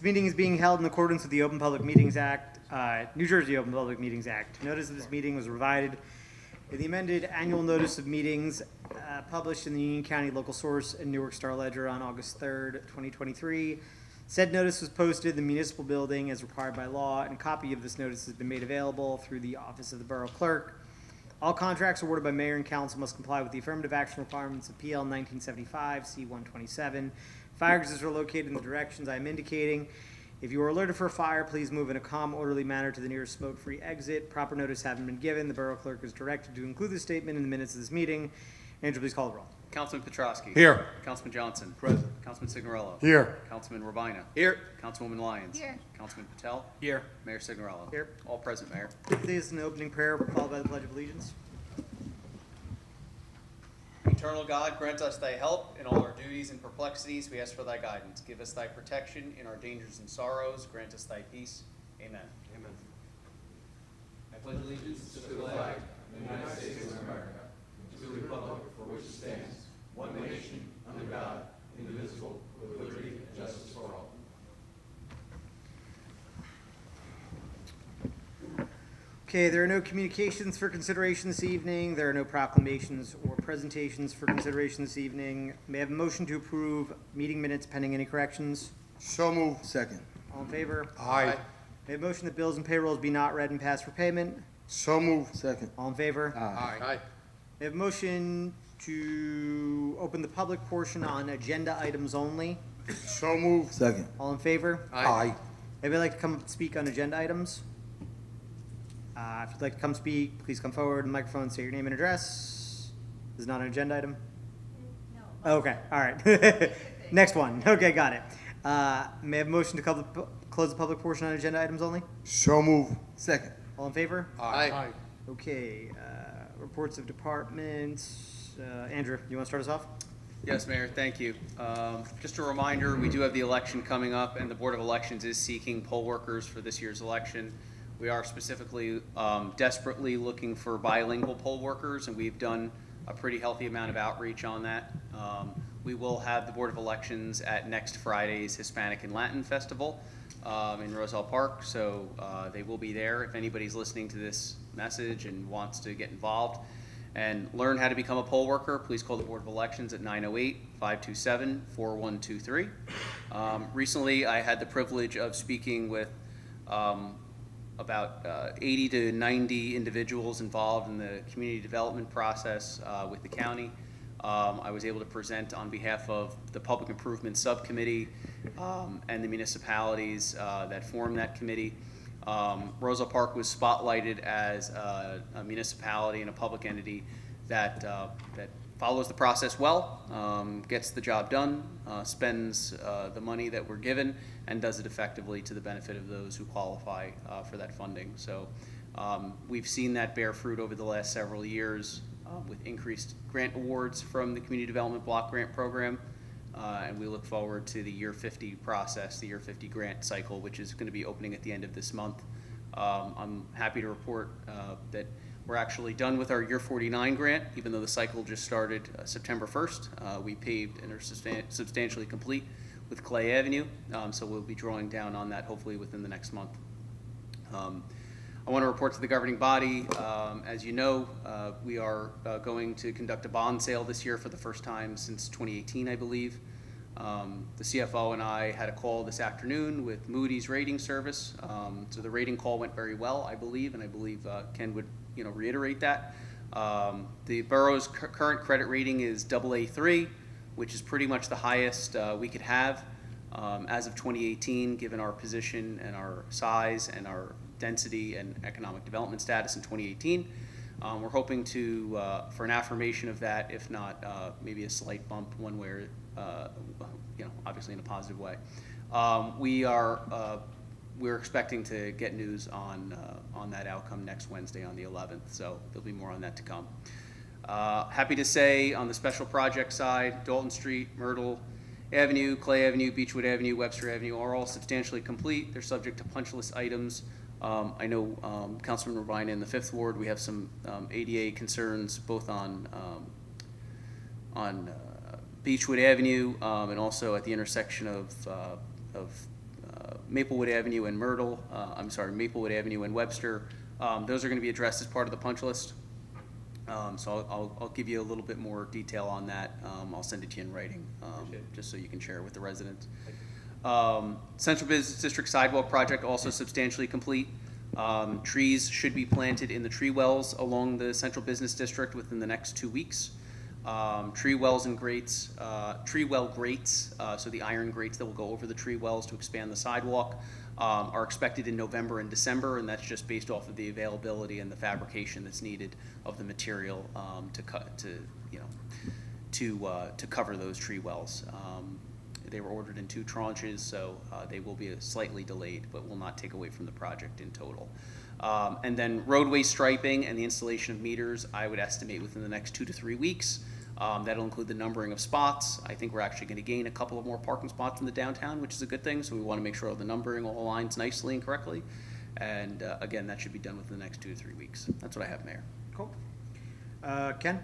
meeting is being held in accordance with the Open Public Meetings Act, New Jersey Open Public Meetings Act. Notice of this meeting was provided in the amended annual notice of meetings published in the Union County Local Source and Newark Star Ledger on August 3rd, 2023. Said notice was posted in the municipal building as required by law, and a copy of this notice has been made available through the office of the Borough Clerk. All contracts awarded by mayor and council must comply with the affirmative action requirements of PL 1975 C127. Fire exits are located in the directions I am indicating. If you are alerted for a fire, please move in a calm, orderly manner to the nearest smoke-free exit. Proper notice having been given, the Borough Clerk is directed to include this statement in the minutes of this meeting. Andrew, please call the roll. Councilman Petrosky. Here. Councilman Johnson. Present. Councilman Signorello. Here. Councilman Rabina. Here. Councilwoman Lyons. Here. Councilman Patel. Here. Mayor Signorello. Here. All present, Mayor. Please, an opening prayer followed by the Pledge of Allegiance. Eternal God, grant us thy help in all our duties and perplexities. We ask for thy guidance. Give us thy protection in our dangers and sorrows. Grant us thy peace. Amen. Amen. I pledge allegiance to the flag of the United States of America, and to the republic for which it stands, one nation, under God, indivisible, with liberty and justice for all. Okay, there are no communications for consideration this evening. There are no proclamations or presentations for consideration this evening. May I have a motion to approve meeting minutes pending any corrections? So moved. Second. All in favor? Aye. May I have a motion that bills and payrolls be not read and passed for payment? So moved. Second. All in favor? Aye. May I have a motion to open the public portion on agenda items only? So moved. Second. All in favor? Aye. Anybody like to come speak on agenda items? If you'd like to come speak, please come forward to the microphone, say your name and address. This is not an agenda item? No. Okay, all right. Next one. Okay, got it. May I have a motion to close the public portion on agenda items only? So moved. Second. All in favor? Aye. Okay, reports of departments. Andrew, you want to start us off? Yes, Mayor, thank you. Just a reminder, we do have the election coming up, and the Board of Elections is seeking poll workers for this year's election. We are specifically desperately looking for bilingual poll workers, and we've done a pretty healthy amount of outreach on that. We will have the Board of Elections at next Friday's Hispanic and Latin Festival in Roselle Park, so they will be there. If anybody's listening to this message and wants to get involved and learn how to become a poll worker, please call the Board of Elections at 908-527-4123. Recently, I had the privilege of speaking with about 80 to 90 individuals involved in the community development process with the county. I was able to present on behalf of the Public Improvement Subcommittee and the municipalities that form that committee. Roselle Park was spotlighted as a municipality and a public entity that follows the process well, gets the job done, spends the money that we're given, and does it effectively to the benefit of those who qualify for that funding. So we've seen that bear fruit over the last several years with increased grant awards from the Community Development Block Grant Program, and we look forward to the Year 50 process, the Year 50 grant cycle, which is going to be opening at the end of this month. I'm happy to report that we're actually done with our Year 49 grant, even though the cycle just started September 1st. We paved and are substantially complete with Clay Avenue, so we'll be drawing down on that hopefully within the next month. I want to report to the governing body. As you know, we are going to conduct a bond sale this year for the first time since 2018, I believe. The CFO and I had a call this afternoon with Moody's rating service. So the rating call went very well, I believe, and I believe Ken would reiterate that. The borough's current credit rating is AA3, which is pretty much the highest we could have as of 2018, given our position and our size and our density and economic development status in 2018. We're hoping to for an affirmation of that, if not maybe a slight bump one way, obviously in a positive way. We're expecting to get news on that outcome next Wednesday on the 11th, so there'll be more on that to come. Happy to say on the special project side, Dalton Street, Myrtle Avenue, Clay Avenue, Beechwood Avenue, Webster Avenue are all substantially complete. They're subject to punch list items. I know Councilman Rabina in the 5th Ward, we have some ADA concerns both on Beechwood Avenue and also at the intersection of Maplewood Avenue and Myrtle, Maplewood Avenue and Webster. Those are gonna be addressed as part of the punch list. So I'll give you a little bit more detail on that. I'll send it to you in writing, just so you can share it with the residents. Central Business District sidewalk project also substantially complete. Trees should be planted in the tree wells along the Central Business District within the next 2 weeks. Tree wells and grates, tree well grates, so the iron grates that will go over the tree wells to expand the sidewalk, are expected in November and December, and that's just based off of the availability and the fabrication that's needed of the material to cover those tree wells. They were ordered in 2 tranches, so they will be slightly delayed, but will not take away from the project in total. And then roadway striping and the installation of meters, I would estimate within the next 2 to 3 weeks. That'll include the numbering of spots. I think we're actually going to gain a couple of more parking spots in the downtown, which is a good thing, so we want to make sure all the numbering all aligns nicely and correctly. And again, that should be done within the next 2 to 3 weeks. That's what I have, Mayor. Cool. Ken?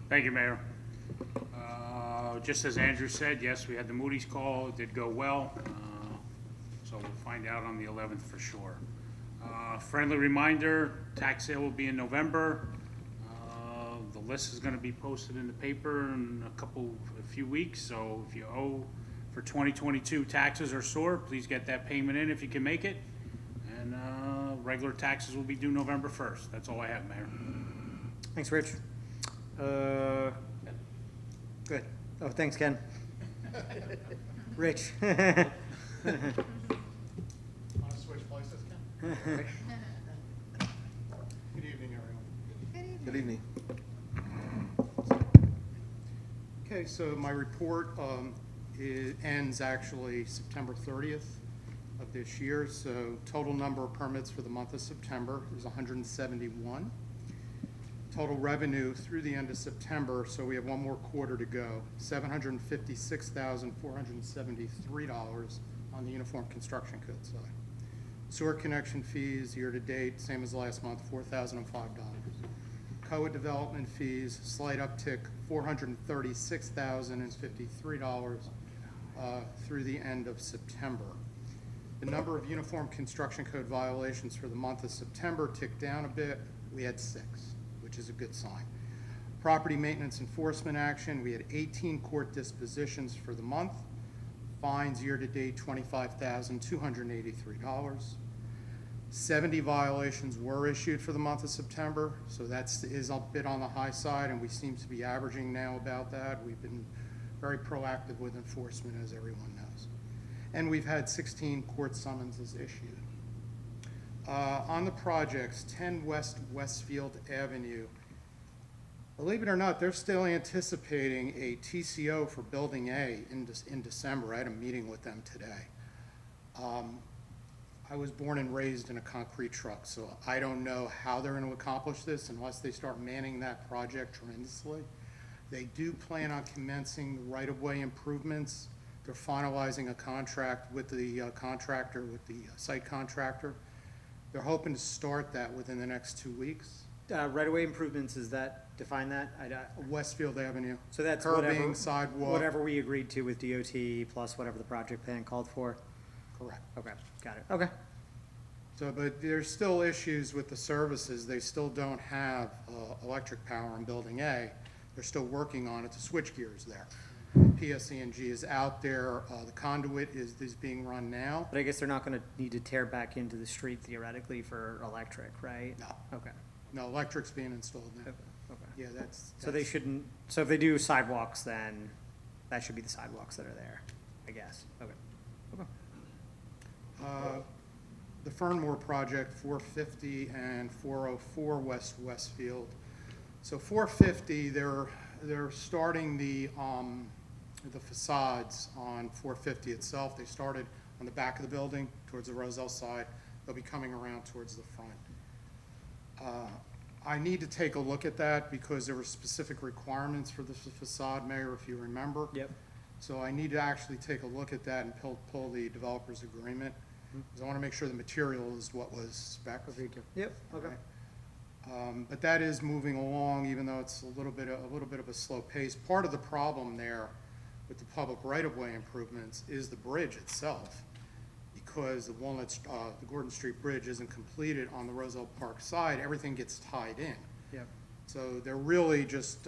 Thank you, Mayor. Just as Andrew said, yes, we had the Moody's call, it did go well, so we'll find out on the 11th for sure. Friendly reminder, tax sale will be in November. The list is gonna be posted in the paper in a few weeks, so if you owe for 2022 taxes or SOAR, please get that payment in if you can make it. And regular taxes will be due November 1st. That's all I have, Mayor. Thanks, Rich. Good. Oh, thanks, Ken. Rich. Want to switch places, Ken? Good evening, everyone. Good evening. Okay, so my report it ends actually September 30th of this year. So total number of permits for the month of September is 171. Total revenue through the end of September, so we have one more quarter to go, $756,473 on the uniform construction code side. Sewer connection fees year-to-date, same as last month, $4,005. COA development fees, slight uptick, $436,053 through the end of September. The number of uniform construction code violations for the month of September ticked down a bit. We had 6, which is a good sign. Property maintenance enforcement action, we had 18 court dispositions for the month. Fines year-to-date, $25,283. 70 violations were issued for the month of September, so that is a bit on the high side, and we seem to be averaging now about that. We've been very proactive with enforcement, as everyone knows. And we've had 16 court summonses issued. On the projects, 10 West Westfield Avenue, believe it or not, they're still anticipating a TCO for Building A in December. I had a meeting with them today. I was born and raised in a concrete truck, so I don't know how they're going to accomplish this unless they start manning that project tremendously. They do plan on commencing the right-of-way improvements. They're finalizing a contract with the contractor, with the site contractor. They're hoping to start that within the next 2 weeks. Right-of-way improvements, is that, define that? Westfield Avenue. So that's Curbing, whatever, sidewalk. whatever we agreed to with DOT plus whatever the project plan called for? Correct. Okay, got it. Okay. So, but there's still issues with the services. They still don't have electric power in Building A. They're still working on it. The switchgear is there. PSE&G is out there. The conduit is being run now. But I guess they're not gonna need to tear back into the street theoretically for electric, right? No. Okay. No, electric's being installed now. Okay. Yeah, that's. So they shouldn't, so if they do sidewalks, then that should be the sidewalks that are there, I guess. Okay. Okay. The Fernmore project, 450 and 404 West Westfield. So 450, they're starting the facades on 450 itself. They started on the back of the building towards the Roselle side. They'll be coming around towards the front. I need to take a look at that because there were specific requirements for the facade, Mayor, if you remember. Yep. So I need to actually take a look at that and pull the developer's agreement. Because I want to make sure the material is what was spec. Agreed to. Yep, okay. But that is moving along, even though it's a little bit of a slow pace. Part of the problem there with the public right-of-way improvements is the bridge itself, because the Gordon Street Bridge isn't completed on the Roselle Park side, everything gets tied in. Yep. So they're really just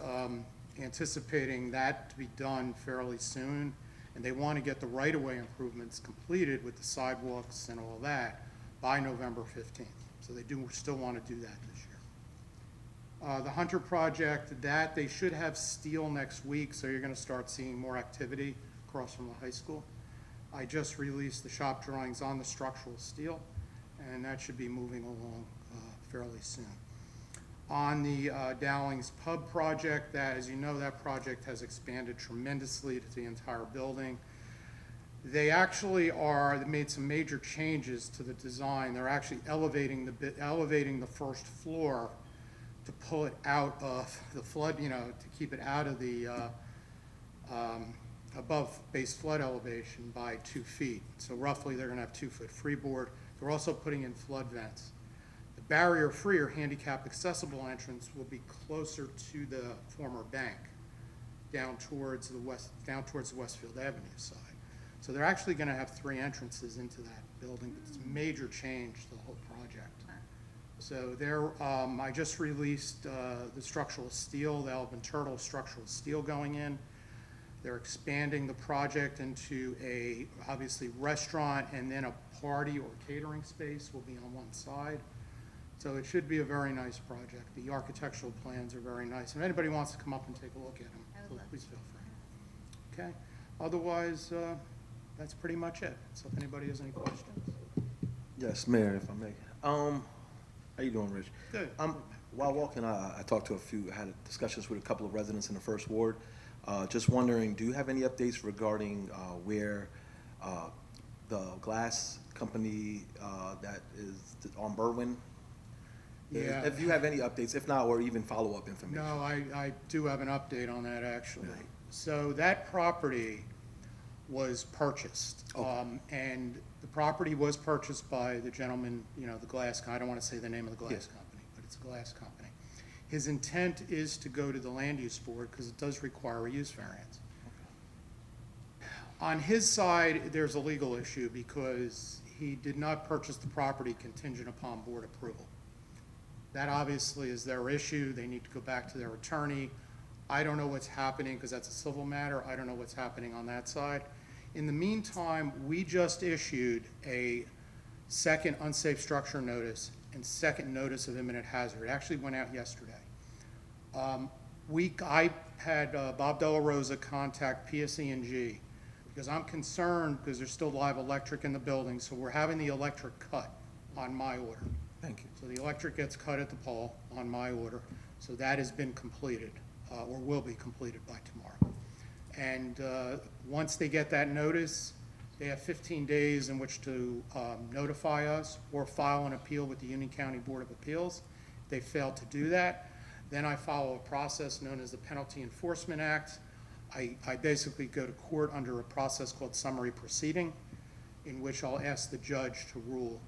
anticipating that to be done fairly soon, and they want to get the right-of-way improvements completed with the sidewalks and all that by November 15th. So they do still want to do that this year. The Hunter project, that they should have steel next week, so you're going to start seeing more activity across from the high school. I just released the shop drawings on the structural steel, and that should be moving along fairly soon. On the Dowlings Pub project, that, as you know, that project has expanded tremendously to the entire building. They actually they made some major changes to the design. They're actually elevating the first floor to pull it out of the flood, to keep it out of the above base flood elevation by 2 feet. So roughly, they're gonna have 2-foot freeboard. They're also putting in flood vents. The barrier-free or handicap accessible entrance will be closer to the former bank, down towards the Westfield Avenue side. So they're actually gonna have 3 entrances into that building. It's a major change to the whole project. So I just released the structural steel, the Alvin Turtle structural steel going in. They're expanding the project into a, obviously, restaurant, and then a party or catering space will be on one side. So it should be a very nice project. The architectural plans are very nice. If anybody wants to come up and take a look at them, please feel free. Okay? Otherwise, that's pretty much it. So if anybody has any questions. Yes, Mayor, if I may. How you doing, Rich? Good. While walking, I talked to had discussions with a couple of residents in the first ward. Just wondering, do you have any updates regarding where the glass company that is on Berwyn? Yeah. If you have any updates, if not, or even follow-up information. No, I do have an update on that, actually. Yeah. So that property was purchased. Okay. And the property was purchased by the gentleman, the glass, I don't want to say the name of the glass company, but it's a glass company. His intent is to go to the land use board because it does require a use variance. On his side, there's a legal issue because he did not purchase the property contingent upon board approval. That obviously is their issue. They need to go back to their attorney. I don't know what's happening because that's a civil matter. I don't know what's happening on that side. In the meantime, we just issued a second unsafe structure notice and second notice of imminent hazard. It actually went out yesterday. I had Bob Della Rosa contact PSE&G because I'm concerned because there's still live electric in the building, so we're having the electric cut on my order. Thank you. So the electric gets cut at the pole on my order, so that has been completed, or will be completed by tomorrow. And once they get that notice, they have 15 days in which to notify us or file an appeal with the Union County Board of Appeals. If they fail to do that, then I follow a process known as the Penalty Enforcement Act. I basically go to court under a process called summary proceeding, in which I'll ask the judge to rule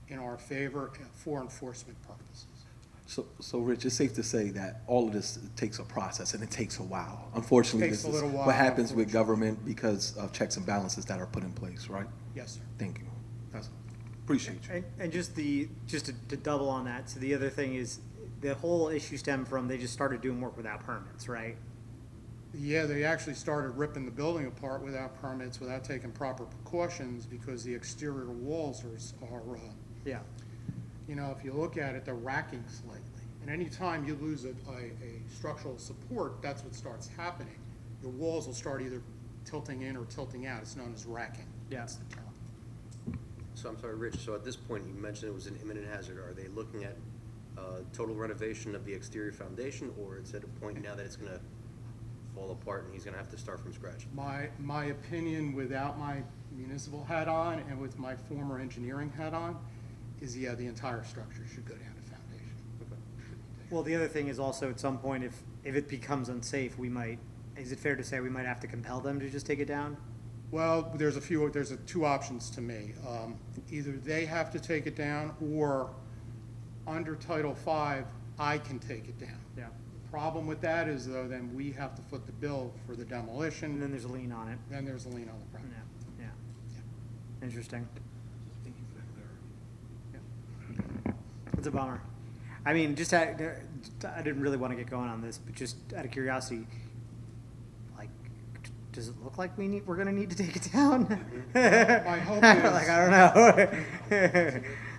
in our favor for enforcement purposes. So Rich, it's safe to say that all of this takes a process and it takes a while. Unfortunately, Takes this a is little while, what happens with government because of checks and balances that are put in place, right? Yes, sir. Thank you. Appreciate you. And just to double on that, so the other thing is, the whole issue stemmed from they just started doing work without permits, right? Yeah, they actually started ripping the building apart without permits, without taking proper precautions, because the exterior walls are Yeah. if you look at it, they're racking slightly. And anytime you lose a structural support, that's what starts happening. Your walls will start either tilting in or tilting out. It's known as racking. Yeah. That's the term. So I'm sorry, Rich, so at this point, you mentioned it was an imminent hazard. Are they looking at total renovation of the exterior foundation, or it's at a point now that it's gonna fall apart and he's gonna have to start from scratch? My opinion, without my municipal hat on and with my former engineering hat on, is the entire structure should go down to foundation. Well, the other thing is also, at some point, if it becomes unsafe, is it fair to say we might have to compel them to just take it down? Well, there's two options to me. Either they have to take it down, or under Title V, I can take it down. Yeah. Problem with that is though, then we have to foot the bill for the And demolition, then there's a lien on it. then there's a lien on the property. Yeah, yeah. Interesting. Thank you for that clarity. It's a bummer. I mean, just I didn't really want to get going on this, but just out of curiosity, like, does it look like we're gonna need to take it down? My hope Like, I don't know.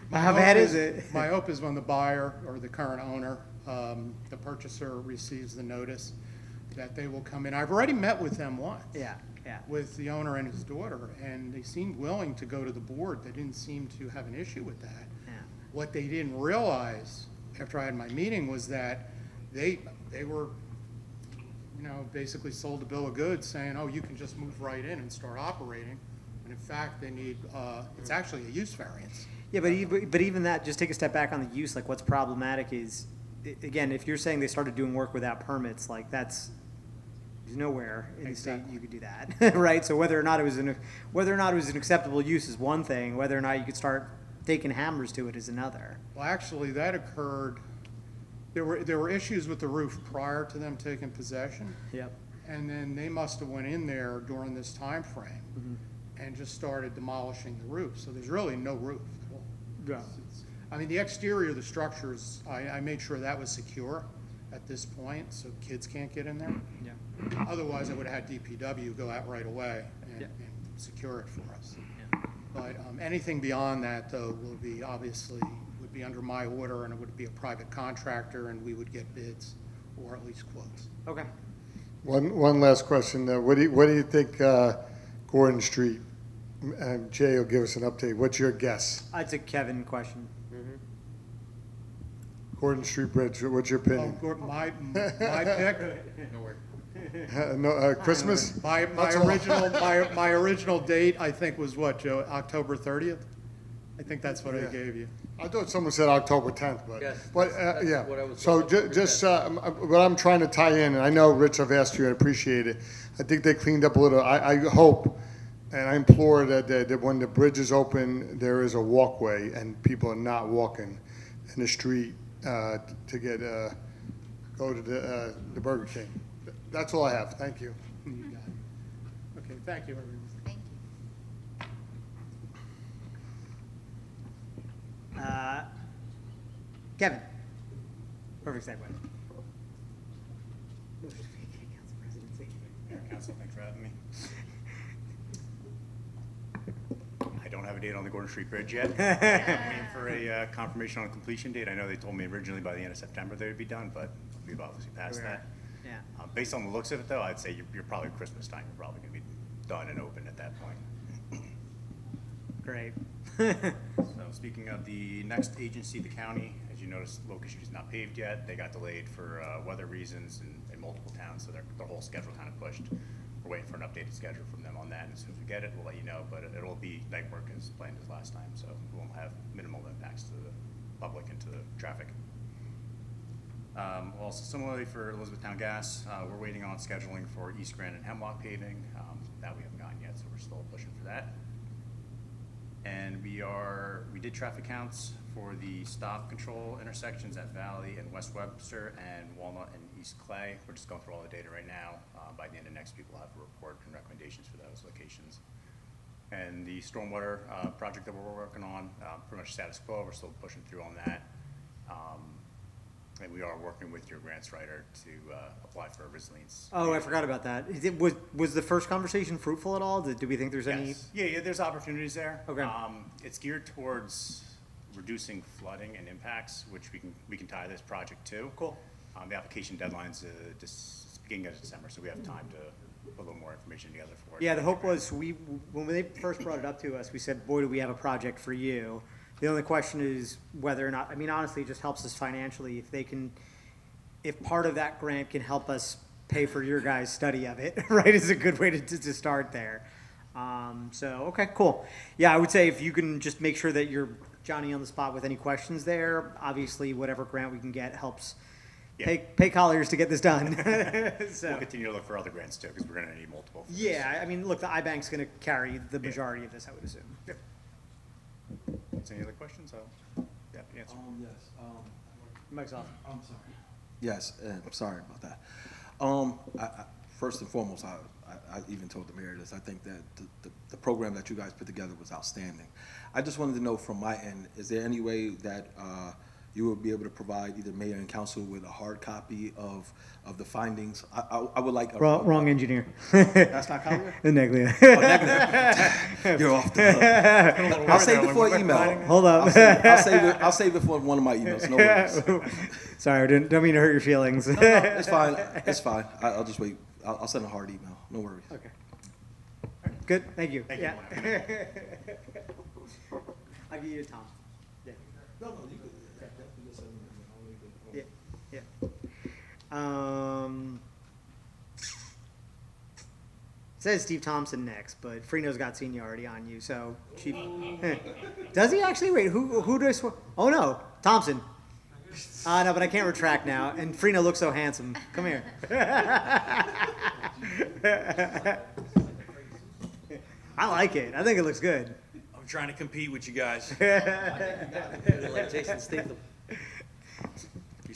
My How hope bad is it? My hope is when the buyer or the current owner, the purchaser receives the notice, that they will come in. I've already met with them once. Yeah, yeah. With the owner and his daughter, and they seemed willing to go to the board. They didn't seem to have an issue with that. Yeah. What they didn't realize after I had my meeting was that they were, basically sold a bill of goods saying, oh, you can just move right in and start operating. And in fact, they need, it's actually a use variance. Yeah, but even that, just take a step back on the use, like what's problematic is, again, if you're saying they started doing work without permits, like there's nowhere in the state Exactly. you could do that, right? So whether or not it was an acceptable use is one thing, whether or not you could start taking hammers to it is another. Well, actually, that occurred, there were issues with the roof prior to them taking possession. Yep. And then they must have went in there during this time frame and just started demolishing the roof. So there's really no roof at all. Yeah. I mean, the exterior of the structures, I made sure that was secure at this point, so kids can't get in there. Yeah. Otherwise, I would have had DPW go out right away and Yeah. and secure it for us. Yeah. But anything beyond that, though, would be under my order, and it would be a private contractor, and we would get bids, or at least quotes. Okay. One last question. What do you think Gordon Street? Jay will give us an update. What's your guess? It's a Kevin question. Gordon Street Bridge, what's your Oh, opinion? my pick? Christmas? My That's all. my original date, I think, was what, Joe, October 30th? I think that's what I Yeah. gave you. I thought someone said October 10th, Yes, but that's yeah. what I was So told. just, what I'm trying to tie in, and I know, Rich, I've asked you, I appreciate it. I think they cleaned up a little. I hope, and I implore that when the bridge is open, there is a walkway and people are not walking in the street to go to the Burger King. That's all I have. Thank you. You got it. Okay, thank you, everyone. Thank you. Kevin. Perfect segue. Council, thanks for having me. I don't have a date on the Gordon Street Bridge yet. I'm waiting for a confirmation on completion date. I know they told me originally by the end of September they would be done, but we've obviously passed that. Yeah. Based on the looks of it, though, I'd say you're probably Christmas time. You're probably going to be done and open at that point. Great. So speaking of the next agency, the county, as you noticed, Locust Street is not paved yet. They got delayed for weather reasons in multiple towns, so their whole schedule kind of pushed. We're waiting for an updated schedule from them on that, and as soon as we get it, we'll let you know, but it'll be night work as planned as last time, so we won't have minimal impacts to the public and to the traffic. Also similarly for Elizabethtown Gas, we're waiting on scheduling for East Grand and Hemlock paving. That we haven't gotten yet, so we're still pushing for that. And we did traffic counts for the stop control intersections at Valley and West Webster and Walnut and East Clay. We're just going through all the data right now. By the end of next week, we'll have a report and recommendations for those locations. And the stormwater project that we're working on, pretty much status quo. We're still pushing through on that. And we are working with your grants writer to apply for a resilience. Oh, I forgot about that. Was the first conversation fruitful at all? Do we think there's any? Yes. Yeah, there's opportunities there. Okay. It's geared towards reducing flooding and impacts, which we can tie this project to. Cool. The application deadline's beginning of December, so we have time to put a little more information together for it. Yeah, the hope was when they first brought it up to us, we said, boy, do we have a project for you. The only question is whether or not, I mean, honestly, it just helps us financially. If part of that grant can help us pay for your guys' study of it, right, is a good way to start there. Okay, cool. Yeah, I would say if you can just make sure that you're Johnny on the spot with any questions there, obviously whatever grant we can get helps Yeah. pay Colliers to get this done. We'll So, continue to look for other grants too, because we're gonna need multiple. for this. yeah, I mean, look, the iBank's gonna carry the majority of this, I would assume. Yep. Any other questions? I'll, yeah, answer. Yes, Mike's off. Yes, I'm sorry about that. First and foremost, I even told the mayor this, I think that the program that you guys put together was outstanding. I just wanted to know from my end, is there any way that you would be able to provide either mayor and council with a hard copy of the findings? I would like. Wrong engineer. That's not Collier? Neglia. You're off the hook. I'll save it for an email. Hold up. I'll save it for one of my emails, no worries. Sorry, I don't mean to hurt your feelings. No, it's fine, it's fine. I'll just wait. I'll send a hard email, no worries. Okay. Good, thank you. Yeah. I'll give you Tom. Yeah. No, you could. Yeah, yeah. Says Steve Thompson next, but Freno's got seniority on you, so Chief. Does he actually? Wait, who do I swear? Oh no, Thompson. No, but I can't retract now. And Freno looks so handsome. Come here. I like it. I think it looks good. I'm trying to compete with you guys. Like Jason Statham.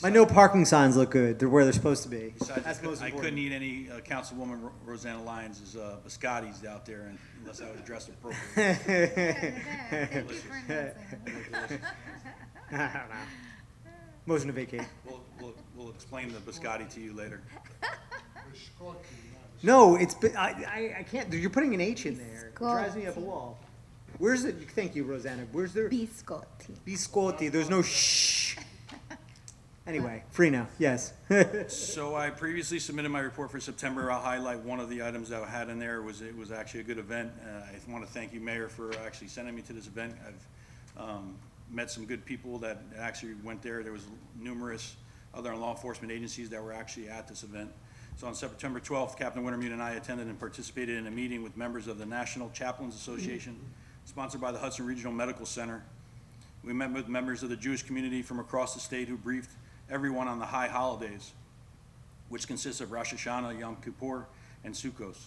My no parking signs look good. They're where they're supposed to be. Besides, That's most I important. couldn't eat any Councilwoman Rosanna Lyons' biscottis out there unless I was dressed appropriately. Thank you for announcing. I don't know. Motion to vacate. We'll explain the biscotti to you later. No, I can't. You're putting an H in there. It drives me up a wall. Where's it? Thank you, Rosanna. Where's there? Biscotti. Biscotti. There's no shh. Anyway, Freno, yes. So I previously submitted my report for September. I'll highlight one of the items that I had in there. It was actually a good event. I want to thank you, Mayor, for actually sending me to this event. I've met some good people that actually went there. There was numerous other law enforcement agencies that were actually at this event. So on September 12th, Captain Wintermute and I attended and participated in a meeting with members of the National Chaplains Association, sponsored by the Hudson Regional Medical Center. We met with members of the Jewish community from across the state who briefed everyone on the high holidays, which consists of Rosh Hashanah, Yom Kippur, and Sukkot,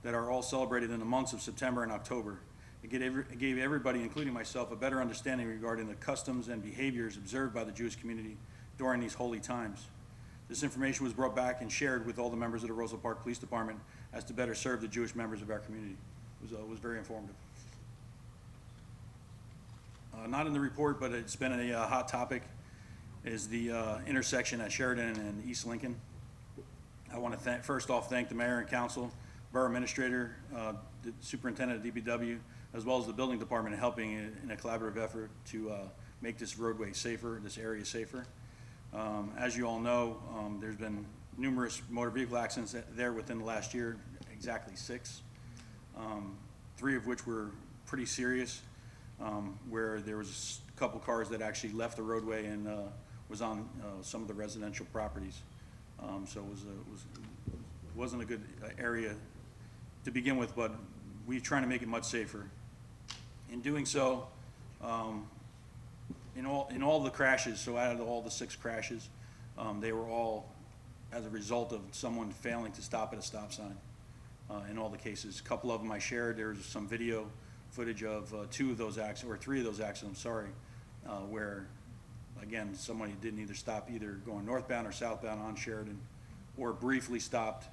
that are all celebrated in the months of September and October. It gave everybody, including myself, a better understanding regarding the customs and behaviors observed by the Jewish community during these holy times. This information was brought back and shared with all the members of the Roselle Park Police Department as to better serve the Jewish members of our community. It was very informative. Not in the report, but it's been a hot topic, is the intersection at Sheridan and East Lincoln. I want to first off thank the mayor and council, borough administrator, the superintendent of DPW, as well as the building department in helping in a collaborative effort to make this roadway safer, this area safer. As you all know, there's been numerous motor vehicle accidents there within the last year, exactly 6, 3 of which were pretty serious, where there was a couple cars that actually left the roadway and was on some of the residential properties. So it wasn't a good area to begin with, but we're trying to make it much safer. In doing so, in all the crashes, so out of all the 6 crashes, they were all as a result of someone failing to stop at a stop sign. In all the cases, a couple of them I shared. There's some video footage of 2 of those accidents, or 3 of those accidents, where again, somebody didn't either stop, either going northbound or southbound on Sheridan, or briefly stopped,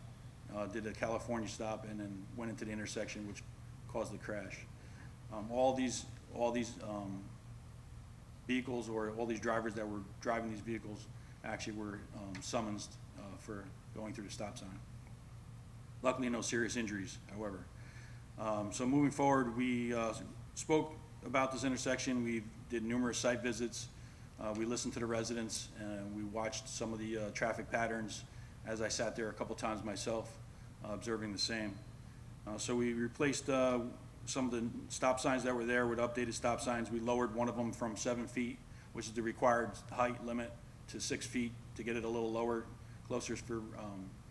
did a California stop, and then went into the intersection, which caused the crash. All these vehicles, or all these drivers that were driving these vehicles, actually were summoned for going through the stop sign. Luckily, no serious injuries, however. So moving forward, we spoke about this intersection. We did numerous site visits. We listened to the residents, and we watched some of the traffic patterns as I sat there a couple times myself, observing the same. So we replaced some of the stop signs that were there with updated stop signs. We lowered one of them from 7 feet, which is the required height limit, to 6 feet to get it a little lower, closer for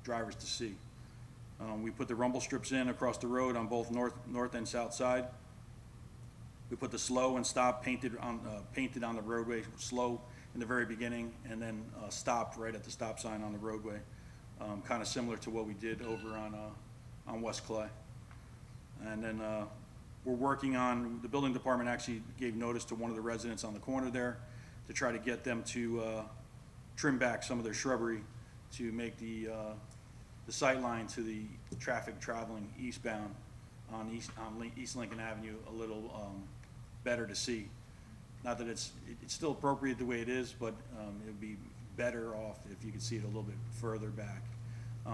drivers to see. We put the rumble strips in across the road on both north and south side. We put the slow and stop painted on the roadway, slow in the very beginning, and then stopped right at the stop sign on the roadway, kind of similar to what we did over on West Clay. And then we're working on, the building department actually gave notice to one of the residents on the corner there to try to get them to trim back some of their shrubbery to make the sight line to the traffic traveling eastbound on East Lincoln Avenue a little better to see. Not that it's still appropriate the way it is, but it would be better off if you could see it a little bit further back.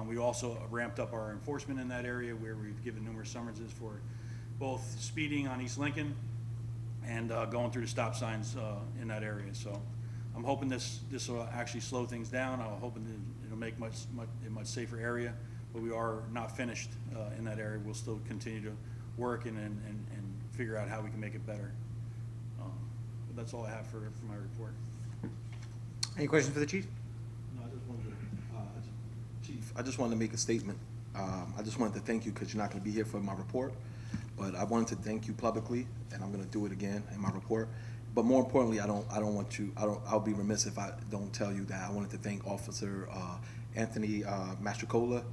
We also ramped up our enforcement in that area where we've given numerous summonses for both speeding on East Lincoln and going through the stop signs in that area. So I'm hoping this will actually slow things down. I'm hoping that it'll make a much safer area, but we are not finished in that area. We'll still continue to work and figure out how we can make it better. But that's all I have for my report. Any questions for the chief? No, I just wanted Chief, I just wanted to make a statement. I just wanted to thank you because you're not going to be here for my report, but I wanted to thank you publicly, and I'm going to do it again in my report. But more importantly, I'll be remiss if I don't tell you that I wanted to thank Officer Anthony Mastrocola.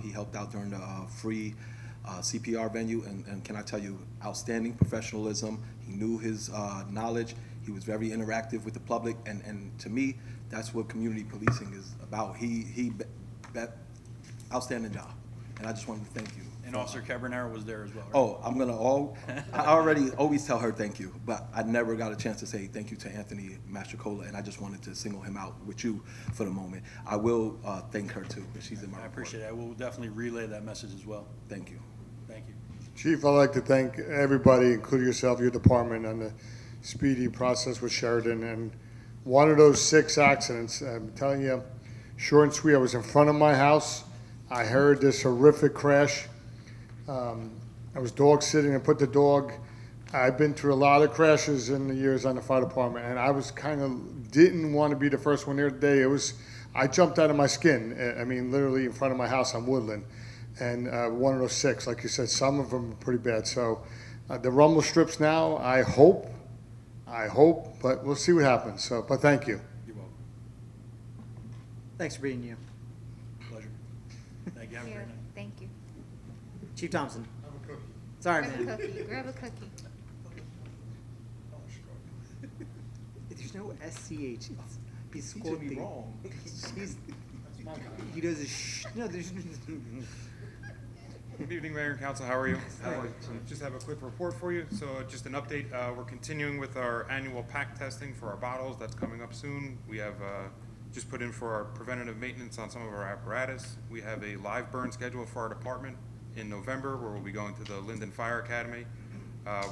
He helped out during the free CPR venue, and can I tell you, outstanding professionalism. He knew his knowledge. He was very interactive with the public, and to me, that's what community policing is about. Outstanding job, and I just wanted to thank you. And Officer Cabernero was there as well, right? I already always tell her thank you, but I never got a chance to say thank you to Anthony Mastrocola, and I just wanted to single him out with you for the moment. I will thank her too, because she's in my I report. appreciate it. I will definitely relay that message as well. Thank you. Thank you. Chief, I'd like to thank everybody, including yourself, your department, on the speedy process with Sheridan. And one of those 6 accidents, I'm telling you, short and sweet, I was in front of my house. I heard this horrific crash. I was dog sitting and put the dog. I've been through a lot of crashes in the years on the fire department, and I was didn't want to be the first one there today. I jumped out of my skin. I mean, literally in front of my house on Woodland. And one of those 6, like you said, some of them are pretty bad. So the rumble strips now, I hope, but we'll see what happens. So, but thank you. You're welcome. Thanks for being you. Pleasure. Thank you. Have a Here, great night. thank you. Chief Thompson. Sorry, Grab a man. cookie, grab a cookie. There's no SCH. He's quoting. wrong. He does a shh. No, there's. Good evening, Mayor and Council. How are you? Just have a quick report for you. So just an update. We're continuing with our annual pack testing for our bottles. That's coming up soon. We have just put in for our preventative maintenance on some of our apparatus. We have a live burn schedule for our department in November, where we'll be going to the Linden Fire Academy.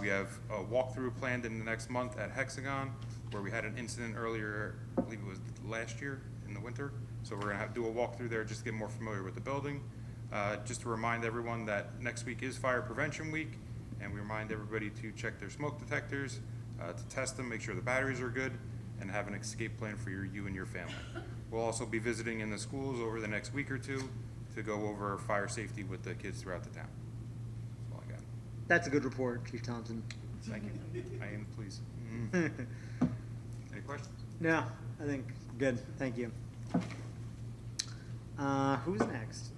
We have a walkthrough planned in the next month at Hexagon, where we had an incident earlier, I believe it was last year in the winter. So we're gonna do a walkthrough there just to get more familiar with the building. Just to remind everyone that next week is Fire Prevention Week, and we remind everybody to check their smoke detectors, to test them, make sure the batteries are good, and have an escape plan for you and your family. We'll also be visiting in the schools over the next week or two to go over fire safety with the kids throughout the town. That's all I got. That's a good report, Chief Thompson. Thank you. I am pleased. Any questions? No, I think good. Thank you. Who's next?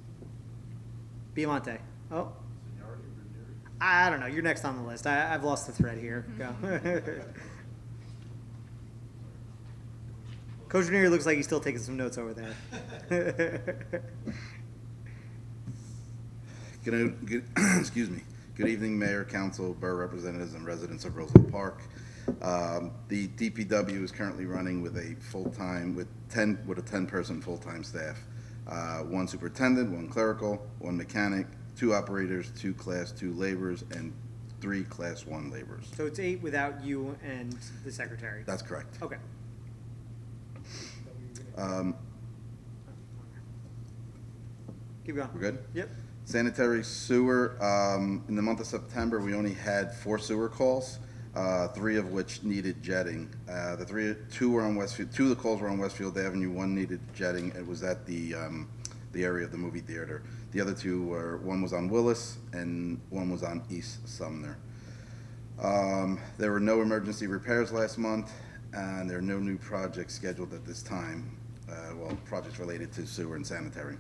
Biamonte. Oh. I don't know. You're next on the list. I've lost the thread here. Go. Coach Ranieri looks like he's still taking some notes over there. Excuse me. Good evening, Mayor, Council, Borough Representatives, and residents of Roselle Park. The DPW is currently running with a 10-person full-time staff. 1 superintendent, 1 clerical, 1 mechanic, 2 operators, 2 Class 2 laborers, and 3 Class 1 laborers. So it's 8 without you and the secretary. That's correct. Okay. Keep going. We're good? Yep. Sanitary sewer, in the month of September, we only had 4 sewer calls, 3 of which needed jetting. 2 were on Westfield, 2 of the calls were on Westfield Avenue, 1 needed jetting. It was at the area of the movie theater. The other 2 were, 1 was on Willis and 1 was on East Sumner. There were no emergency repairs last month, and there are no new projects scheduled at this time. Projects related to sewer and sanitary.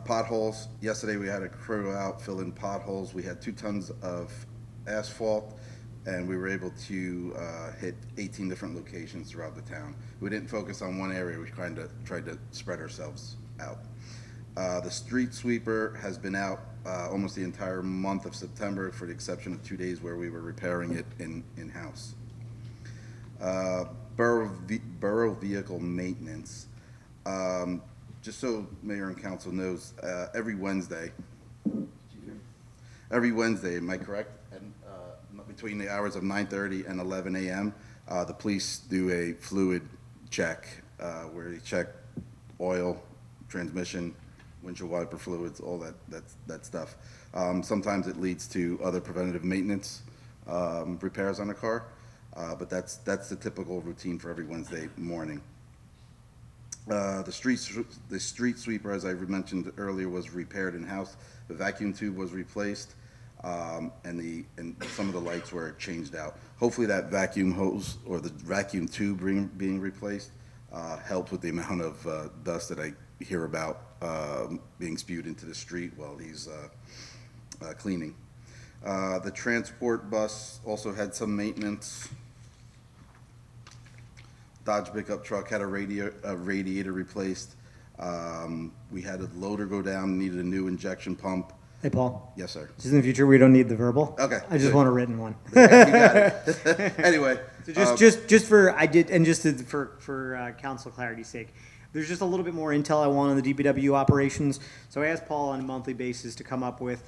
Potholes, yesterday we had a crew out fill in potholes. We had 2 tons of asphalt. and we were able to hit 18 different locations throughout the town. We didn't focus on one area, we kind of tried to spread ourselves out. The street sweeper has been out almost the entire month of September, for the exception of 2 days where we were repairing it in-house. Borough vehicle maintenance. Just so Mayor and Council knows, every Wednesday, am I correct? And between the hours of 9:30 and 11 a.m., the police do a fluid check where they check oil, transmission, windshield wiper fluids, all that stuff. Sometimes it leads to other preventative maintenance repairs on a car, but that's the typical routine for every Wednesday morning. The street sweeper, as I mentioned earlier, was repaired in-house. The vacuum tube was replaced, and some of the lights were changed out. Hopefully that vacuum hose or the vacuum tube being replaced helped with the amount of dust that I hear about being spewed into the street while he's cleaning. The transport bus also had some maintenance. Dodge pickup truck had a radiator replaced. We had a loader go down, needed a new injection pump. Hey, Paul. Yes, sir. Just in the future, we don't need the verbal. Okay, I just good. want a written one. You got it. Anyway. So just for for council clarity's sake, there's just a little bit more intel I want on the DPW operations. So I asked Paul on a monthly basis to come up with,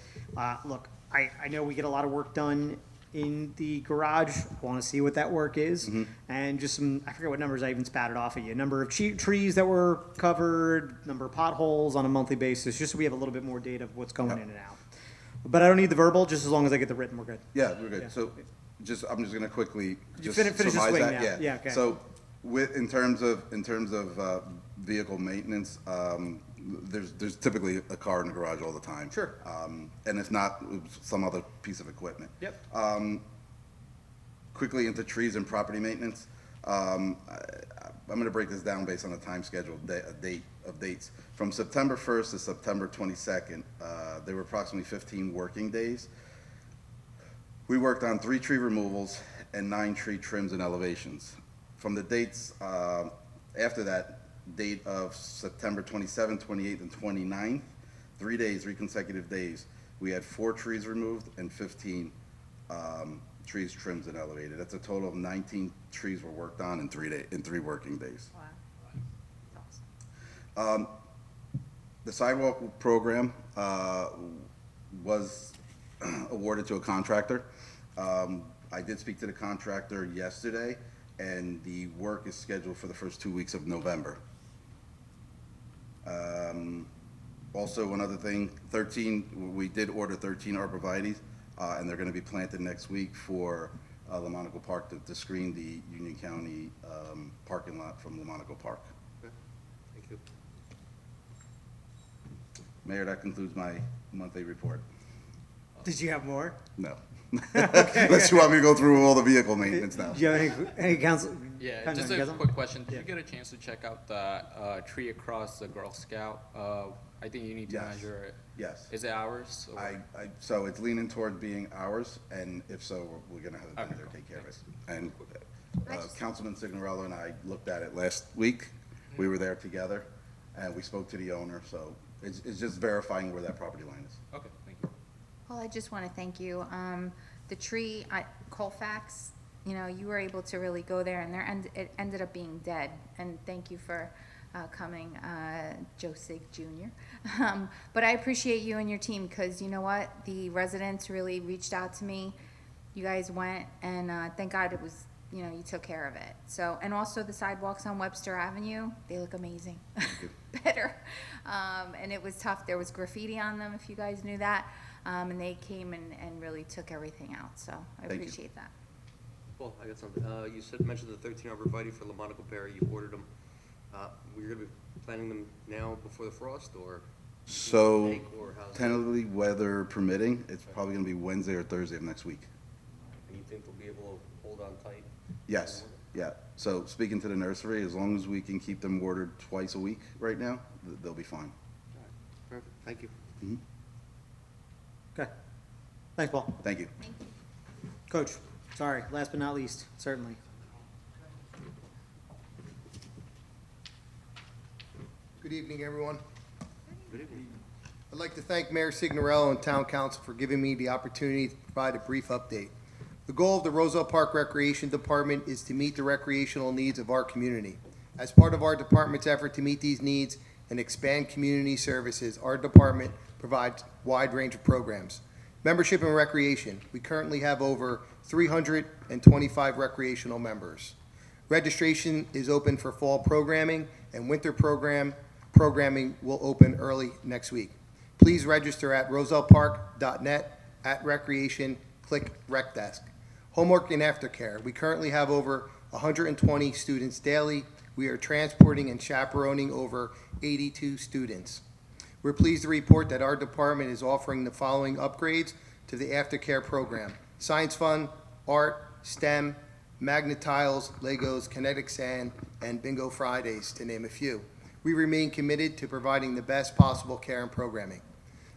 look, I know we get a lot of work done in the garage. I want to see what that work is, and just some, I forget what numbers I even spatted off at you. Number of trees that were covered, number of potholes on a monthly basis, just so we have a little bit more data of what's going in and out. But I don't need the verbal, just as long as I get the written, we're good. Yeah, we're good. Yeah. So I'm just gonna quickly just finish this surmise swing that. now. Yeah, okay. So in terms of vehicle maintenance, there's typically a car in the garage all the time. Sure. And if not, some other piece of equipment. Yep. Quickly into trees and property maintenance. I'm gonna break this down based on a time schedule, dates. From September 1st to September 22nd, there were approximately 15 working days. We worked on 3 tree removals and 9 tree trims and elevations. From the dates after that date of September 27th, 28th, and 29th, 3 days, 3 consecutive days, we had 4 trees removed and 15 trees trimmed and elevated. That's a total of 19 trees were worked on in 3 working days. Wow. The sidewalk program was awarded to a contractor. I did speak to the contractor yesterday, and the work is scheduled for the first 2 weeks of November. Also, another thing, we did order 13 arborvitaes, and they're going to be planted next week for Lamonaco Park to screen the Union County parking lot from Lamonaco Park. Thank you. Mayor, that concludes my monthly report. Did you have more? No. Unless you want me to go through all the vehicle maintenance now. Do you have any council? Yeah, Councilman just a Gasson? quick question. Did Yeah. you get a chance to check out the tree across the Girl Scout? I think you need to Yes. measure it. Yes. Is it ours? or- So it's leaning toward being ours, and if so, we're gonna have a Okay, vendor cool. take care of it. Thanks. And Councilman Signorello and I looked at it last week. We were there together, and we spoke to the owner, so it's just verifying where that property line is. Okay, thank you. Well, I just want to thank you. The tree at Colfax, you were able to really go there, and it ended up being dead. And thank you for coming, Joe Sig Jr. But I appreciate you and your team, because you know what? The residents really reached out to me. You guys went, and thank God it was, you took care of it. So, and also the sidewalks on Webster Avenue, they look amazing. Better. And it was tough. There was graffiti on them, if you guys knew that. And they came and really took everything out. So I Thank you. appreciate that. Well, I got something. You mentioned the 13 arborvitae for Lamonaco Perry. You ordered them. We're gonna be planting them now before the frost, or? So Take, or how's it? tentatively, weather permitting, it's probably gonna be Wednesday or Thursday of next week. And you think they'll be able to hold on tight? Yes, yeah. So speaking to the nursery, as long as we can keep them watered twice a week right now, they'll be fine. All right. Perfect. Thank you. Okay. Thanks, Paul. Thank you. Coach? Sorry, last but not least, certainly. Good evening, everyone. I'd like to thank Mayor Signorello and Town Council for giving me the opportunity to provide a brief update. The goal of the Roselle Park Recreation Department is to meet the recreational needs of our community. As part of our department's effort to meet these needs and expand community services, our department provides a wide range of programs. Membership and recreation. We currently have over 325 recreational members. Registration is open for fall programming, and winter programming will open early next week. Please register at rosellepark.net, at recreation, click rec desk. Homework and aftercare. We currently have over 120 students daily. We are transporting and chaperoning over 82 students. We're pleased to report that our department is offering the following upgrades to the aftercare program: Science Fun, Art, STEM, Magnet Tiles, Legos, Kinetic Sand, and Bingo Fridays, to name a few. We remain committed to providing the best possible care and programming.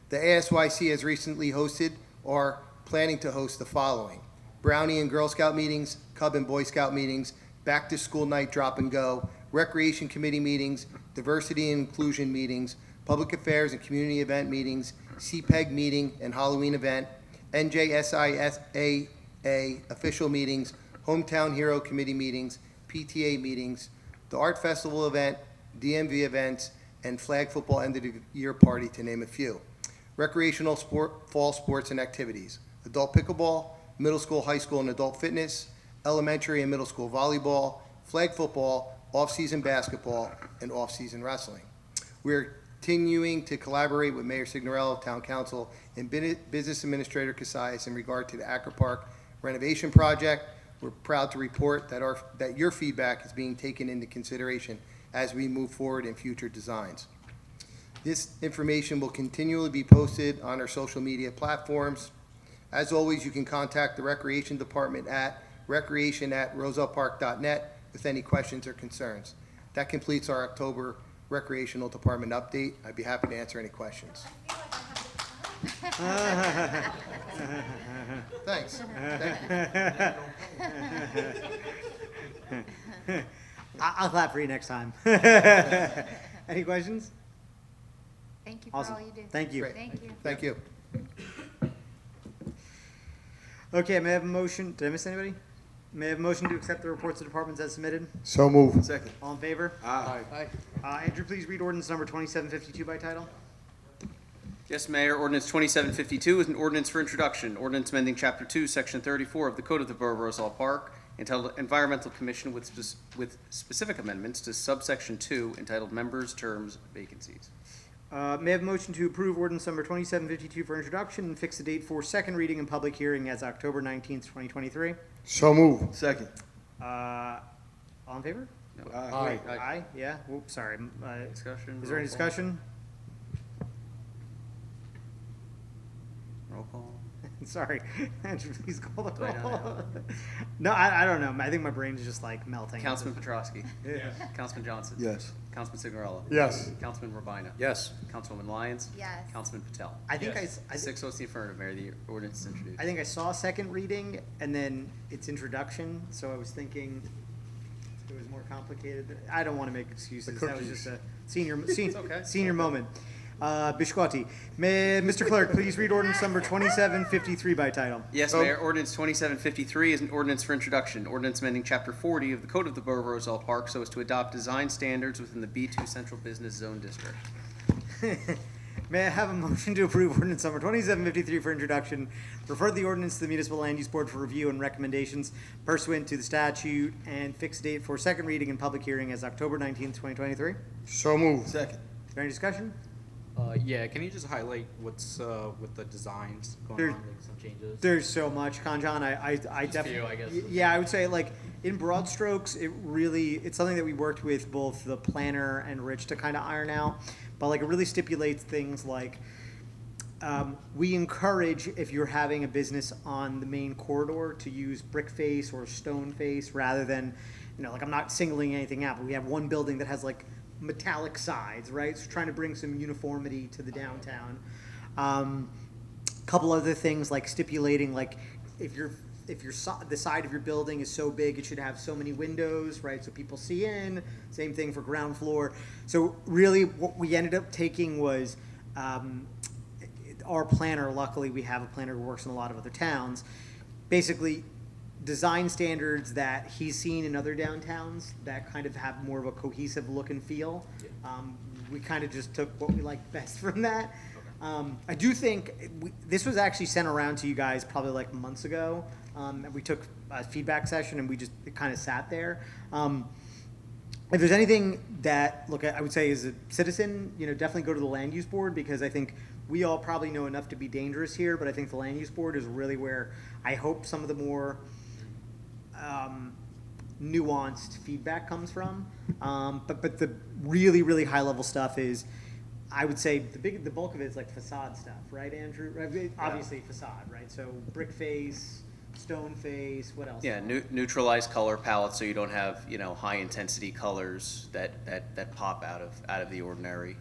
The ASYC has recently hosted or planning to host the following: Brownie and Girl Scout meetings, Cub and Boy Scout meetings, Back to School Night Drop and Go, Recreation Committee meetings, Diversity and Inclusion meetings, Public Affairs and Community Event meetings, CPEG meeting and Halloween event, NJSISAA official meetings, Hometown Hero Committee meetings, PTA meetings, the Art Festival event, DMV events, and Flag Football End of the Year Party, to name a few. Recreational fall sports and activities: adult pickleball, middle school, high school, and adult fitness, elementary and middle school volleyball, flag football, off-season basketball, and off-season wrestling. We're continuing to collaborate with Mayor Signorello, Town Council, and Business Administrator Casais in regard to the Acker Park renovation project. We're proud to report that your feedback is being taken into consideration as we move forward in future designs. This information will continually be posted on our social media platforms. As always, you can contact the Recreation Department at recreation@rosellepark.net with any questions or concerns. That completes our October Recreational Department update. I'd be happy to answer any questions. Thanks. I'll clap for you next time. Any questions? Thank you for Awesome. all you do. Thank you. Great. Thank you. Thank you. Okay, may I have a motion? Did I miss anybody? May I have a motion to accept the reports of departments as submitted? So move. Second. All in favor? Aye. Andrew, please read ordinance number 2752 by title. Yes, Mayor, ordinance 2752 is an ordinance for introduction. Ordinance amending Chapter 2, Section 34 of the Code of the Borough of Roselle Park, entitled Environmental Commission with specific amendments to subsection 2 entitled Members, Terms, Vacancies. May I have a motion to approve ordinance number 2752 for introduction and fix the date for second reading and public hearing as October 19th, 2023? So move. Second. All in favor? Aye. Aye, yeah, whoops, sorry. Discussion? Is there any roll call? discussion? Roll call. Sorry, Andrew, please call the Do I roll. know? No, I don't know. I think my brain's just like melting. Councilman Petrosky. Yeah. Councilman Johnson. Yes. Councilman Signorella. Yes. Councilman Rabina. Yes. Councilwoman Lyons. Yes. Councilman Patel. I think Yes. I 6 votes in the affirmative, Mayor. The ordinance is introduced. I think I saw second reading and then its introduction, so I was thinking it was more complicated. I don't want to make excuses. That was just a senior moment. Biscotti. Mr. Clerk, please read ordinance number 2753 by title. Yes, Mayor. Ordinance 2753 is an ordinance for introduction. Ordinance amending Chapter 40 of the Code of the Borough of Roselle Park so as to adopt design standards within the B2 Central Business Zone District. May I have a motion to approve ordinance number 2753 for introduction, refer the ordinance to the Municipal Land Use Board for review and recommendations pursuant to the statute, and fix date for second reading and public hearing as October 19th, 2023? Is So move. Second. there any discussion? Yeah, can you just highlight what's with the designs going There- on, like some changes? There's so much, Kanjan. I definitely, few, I guess. yeah, I would say like in broad strokes, it's something that we worked with both the planner and Rich to kind of iron out. But like it really stipulates things like we encourage, if you're having a business on the main corridor, to use brick face or stone face rather than, like I'm not singling anything out, but we have one building that has like metallic sides, right? So trying to bring some uniformity to the downtown. Couple other things like stipulating like if you're if the side of your building is so big, it should have so many windows, right? So people see in. Same thing for ground floor. So really, what we ended up taking was our planner. Luckily, we have a planner who works in a lot of other towns. Basically, design standards that he's seen in other downtowns that kind of have more of a cohesive look and feel. We kind of just took what we liked best from that. I do think this was actually sent around to you guys probably like months ago. And we took a feedback session and it kind of sat there. If there's anything that, look, I would say as a citizen, definitely go to the land use board, because I think we all probably know enough to be dangerous here, but I think the land use board is really where I hope some of the more nuanced feedback comes from. But the really, really high level stuff is, I would say the bulk of it is like facade stuff, right, Andrew? Obviously facade, right? So brick face, stone face, what else? Yeah, neutralized color palette, so you don't have, high intensity colors that pop out of the ordinary.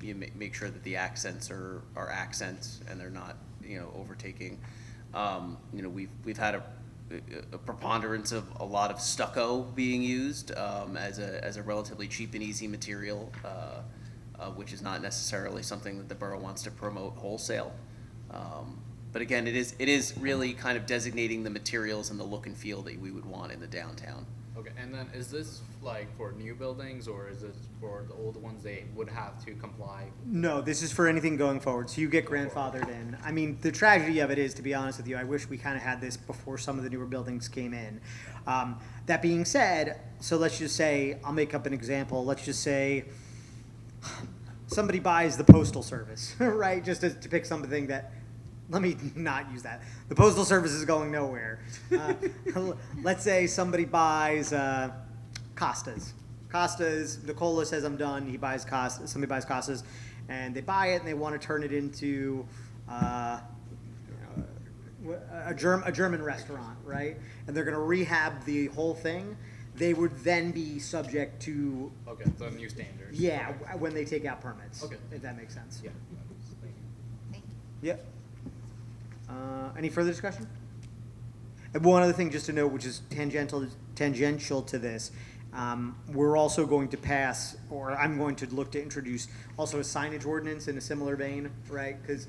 You make sure that the accents are accents and they're not, overtaking. We've had a preponderance of a lot of stucco being used as a relatively cheap and easy material, which is not necessarily something that the borough wants to promote wholesale. But again, it is really kind of designating the materials and the look and feel that we would want in the downtown. Okay, and then is this like for new buildings, or is it for the old ones they would have to comply? No, this is for anything going forward. So you get grandfathered in. I mean, the tragedy of it is, to be honest with you, I wish we kind of had this before some of the newer buildings came in. That being said, so let's just say, I'll make up an example. Let's just say somebody buys the Postal Service, right? Just to pick something that, let me not use that. The Postal Service is going nowhere. Let's say somebody buys Costas. Costas, Nicola says, I'm done. He buys Costas. Somebody buys Costas, and they buy it, and they want to turn it into a German restaurant, right? And they're going to rehab the whole thing. They would then be subject to, Okay, the new standards. yeah, when they take out permits. Okay. If that makes sense. Yeah. Yep. Any further discussion? And one other thing just to note, which is tangential to this, we're also going to pass, or I'm going to look to introduce also a signage ordinance in a similar vein, right? Because,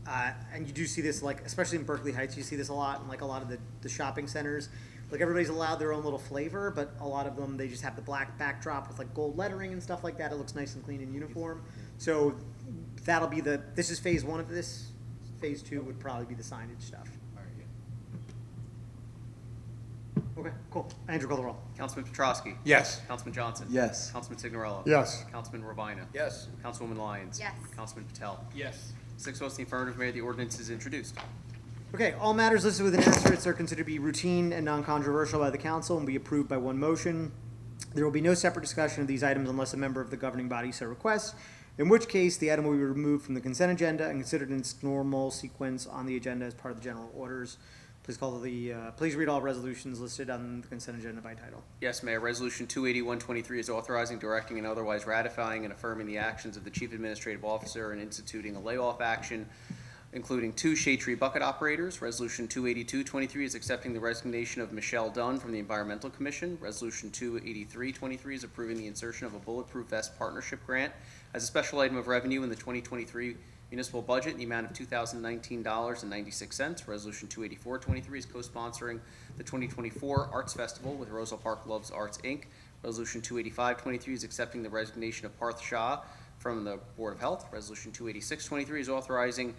and you do see this, like, especially in Berkeley Heights, you see this a lot, in like a lot of the shopping centers. Like, everybody's allowed their own little flavor, but a lot of them, they just have the black backdrop with like gold lettering and stuff like that. It looks nice and clean and uniform. So that'll be this is phase one of this. Phase two would probably be the signage stuff. All right, yeah. Okay, cool. Andrew, call the roll. Councilman Petrosky? Yes. Councilman Johnson? Yes. Councilman Signorello? Yes. Councilman Ravina? Yes. Councilwoman Lyons? Yes. Councilman Patel? Yes. 6 votes in the affirmative, Mayor, the ordinance is introduced. Okay, all matters listed with an asterisk are considered to be routine and non-controversial by the council and be approved by one motion. There will be no separate discussion of these items unless a member of the governing body so requests, in which case the item will be removed from the consent agenda and considered in its normal sequence on the agenda as part of the general orders. Please read all resolutions listed on the consent agenda by title. Yes, Mayor. Resolution 281-23 is authorizing, directing, and otherwise ratifying and affirming the actions of the Chief Administrative Officer and instituting a layoff action, including 2 shade tree bucket operators. Resolution 282-23 is accepting the resignation of Michelle Dunn from the Environmental Commission. Resolution 283-23 is approving the insertion of a Bulletproof Vest Partnership Grant as a special item of revenue in the 2023 municipal budget in the amount of $2,019.96. Resolution 284-23 is co-sponsoring the 2024 Arts Festival with Roselle Park Loves Arts, Inc. Resolution 285-23 is accepting the resignation of Parth Shah from the Board of Health. Resolution 286-23 is authorizing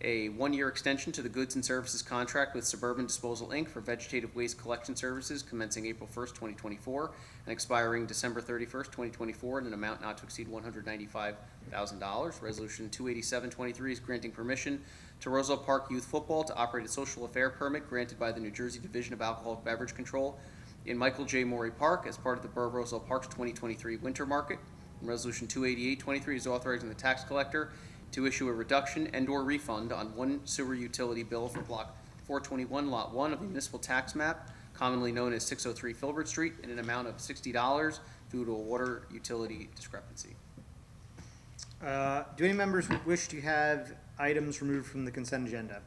a 1-year extension to the goods and services contract with Suburban Disposal, Inc. for vegetative waste collection services commencing April 1st, 2024, and expiring December 31st, 2024, in an amount not to exceed $195,000. Resolution 287-23 is granting permission to Roselle Park Youth Football to operate a social affair permit granted by the New Jersey Division of Alcoholic Beverage Control in Michael J. Morey Park as part of the Borough of Roselle Park's 2023 Winter Market. And Resolution 288-23 is authorizing the tax collector to issue a reduction and/or refund on one sewer utility bill for Block 421, Lot 1 of the municipal tax map, commonly known as 603 Filbert Street, in an amount of $60 due to a water utility discrepancy. Do any members wish to have items removed from the consent agenda?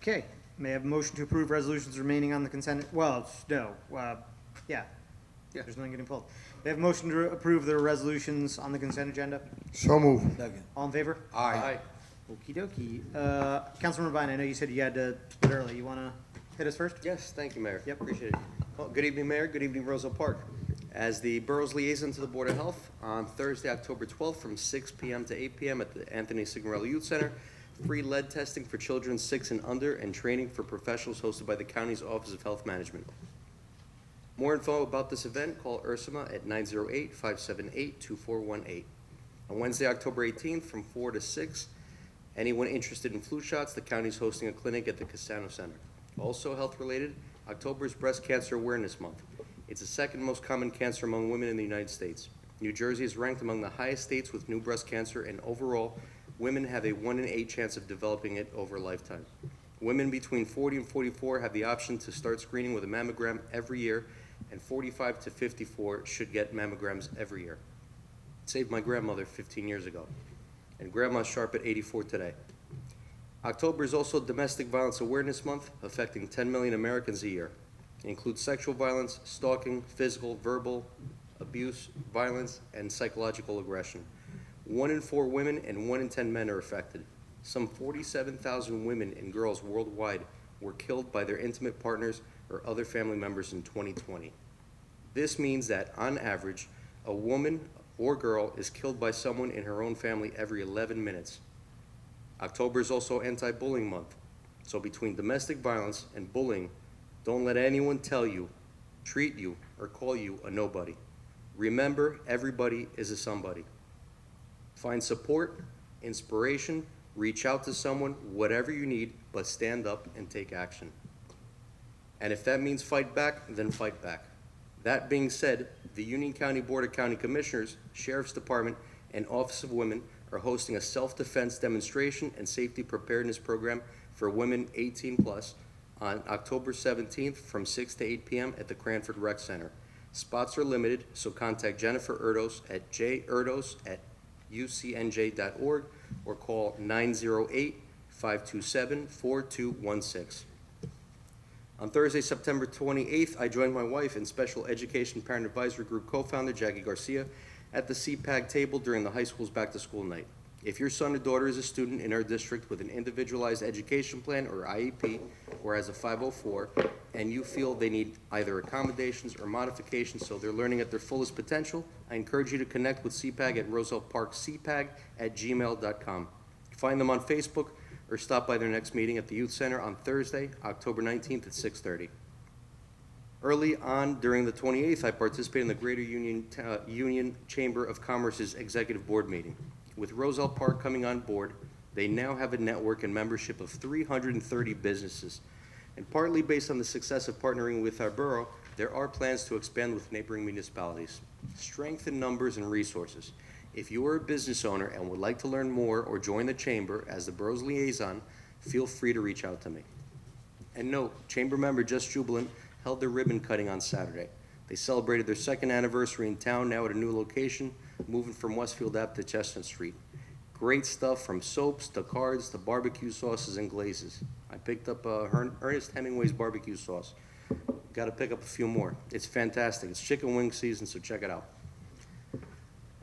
Okay, May I have a motion to approve resolutions remaining on the consent, well, no, yeah. Yeah. There's nothing getting pulled. May I have a motion to approve the resolutions on the consent agenda? So moved. Second. All in favor? Aye. Okey dokey. Councilman Revine, I know you said you had to split early. You wanna hit us first? Yes, thank you, Mayor. Yep. Appreciate it. Well, good evening, Mayor. Good evening, Roselle Park. As the borough's liaison to the Board of Health, on Thursday, October 12th, from 6 p.m. to 8 p.m. at the Anthony Signorelli Youth Center, free lead testing for children 6 and under and training for professionals hosted by the county's Office of Health Management. More info about this event, call Ursula at 908-578-2418. On Wednesday, October 18th, from 4 to 6, anyone interested in flu shots, the county is hosting a clinic at the Cassano Center. Also health-related, October is Breast Cancer Awareness Month. It's the second most common cancer among women in the United States. New Jersey is ranked among the highest states with new breast cancer, and overall, women have a 1 in 8 chance of developing it over a lifetime. Women between 40 and 44 have the option to start screening with a mammogram every year, and 45 to 54 should get mammograms every year. It saved my grandmother 15 years ago, and grandma's sharp at 84 today. October is also Domestic Violence Awareness Month, affecting 10 million Americans a year. It includes sexual violence, stalking, physical, verbal abuse, violence, and psychological aggression. 1 in 4 women and 1 in 10 men are affected. Some 47,000 women and girls worldwide were killed by their intimate partners or other family members in 2020. This means that, on average, a woman or girl is killed by someone in her own family every 11 minutes. October is also Anti-Bullying Month, so between domestic violence and bullying, don't let anyone tell you, treat you, or call you a nobody. Remember, everybody is a somebody. Find support, inspiration, reach out to someone, whatever you need, but stand up and take action. And if that means fight back, then fight back. That being said, the Union County Board of County Commissioners, Sheriff's Department, and Office of Women are hosting a self-defense demonstration and safety preparedness program for women 18 plus on October 17th from 6 to 8 p.m. at the Cranford Rec Center. Spots are limited, so contact Jennifer Erdos at jerdos@ucnj.org or call 908-527-4216. On Thursday, September 28th, I joined my wife and Special Education Parent Advisory Group co-founder Jackie Garcia at the CPAG table during the high school's back-to-school night. If your son or daughter is a student in our district with an individualized education plan or IEP or has a 504 and you feel they need either accommodations or modifications so they're learning at their fullest potential, I encourage you to connect with CPAG at roselleparkcpag@gmail.com. Find them on Facebook or stop by their next meeting at the Youth Center on Thursday, October 19th at 6:30. Early on during the 28th, I participated in the Greater Union Chamber of Commerce's Executive Board meeting. With Roselle Park coming on board, they now have a network and membership of 330 businesses. And partly based on the success of partnering with our borough, there are plans to expand with neighboring municipalities. Strength in numbers and resources. If you are a business owner and would like to learn more or join the chamber as the borough's liaison, feel free to reach out to me. And note, chamber member Just Jubilant held their ribbon cutting on Saturday. They celebrated their 2nd anniversary in town, now at a new location, moving from Westfield Ave to Chestnut Street. Great stuff from soaps to cards to barbecue sauces and glazes. I picked up Ernest Hemingway's barbecue sauce. Got to pick up a few more. It's fantastic. It's chicken wing season, so check it out.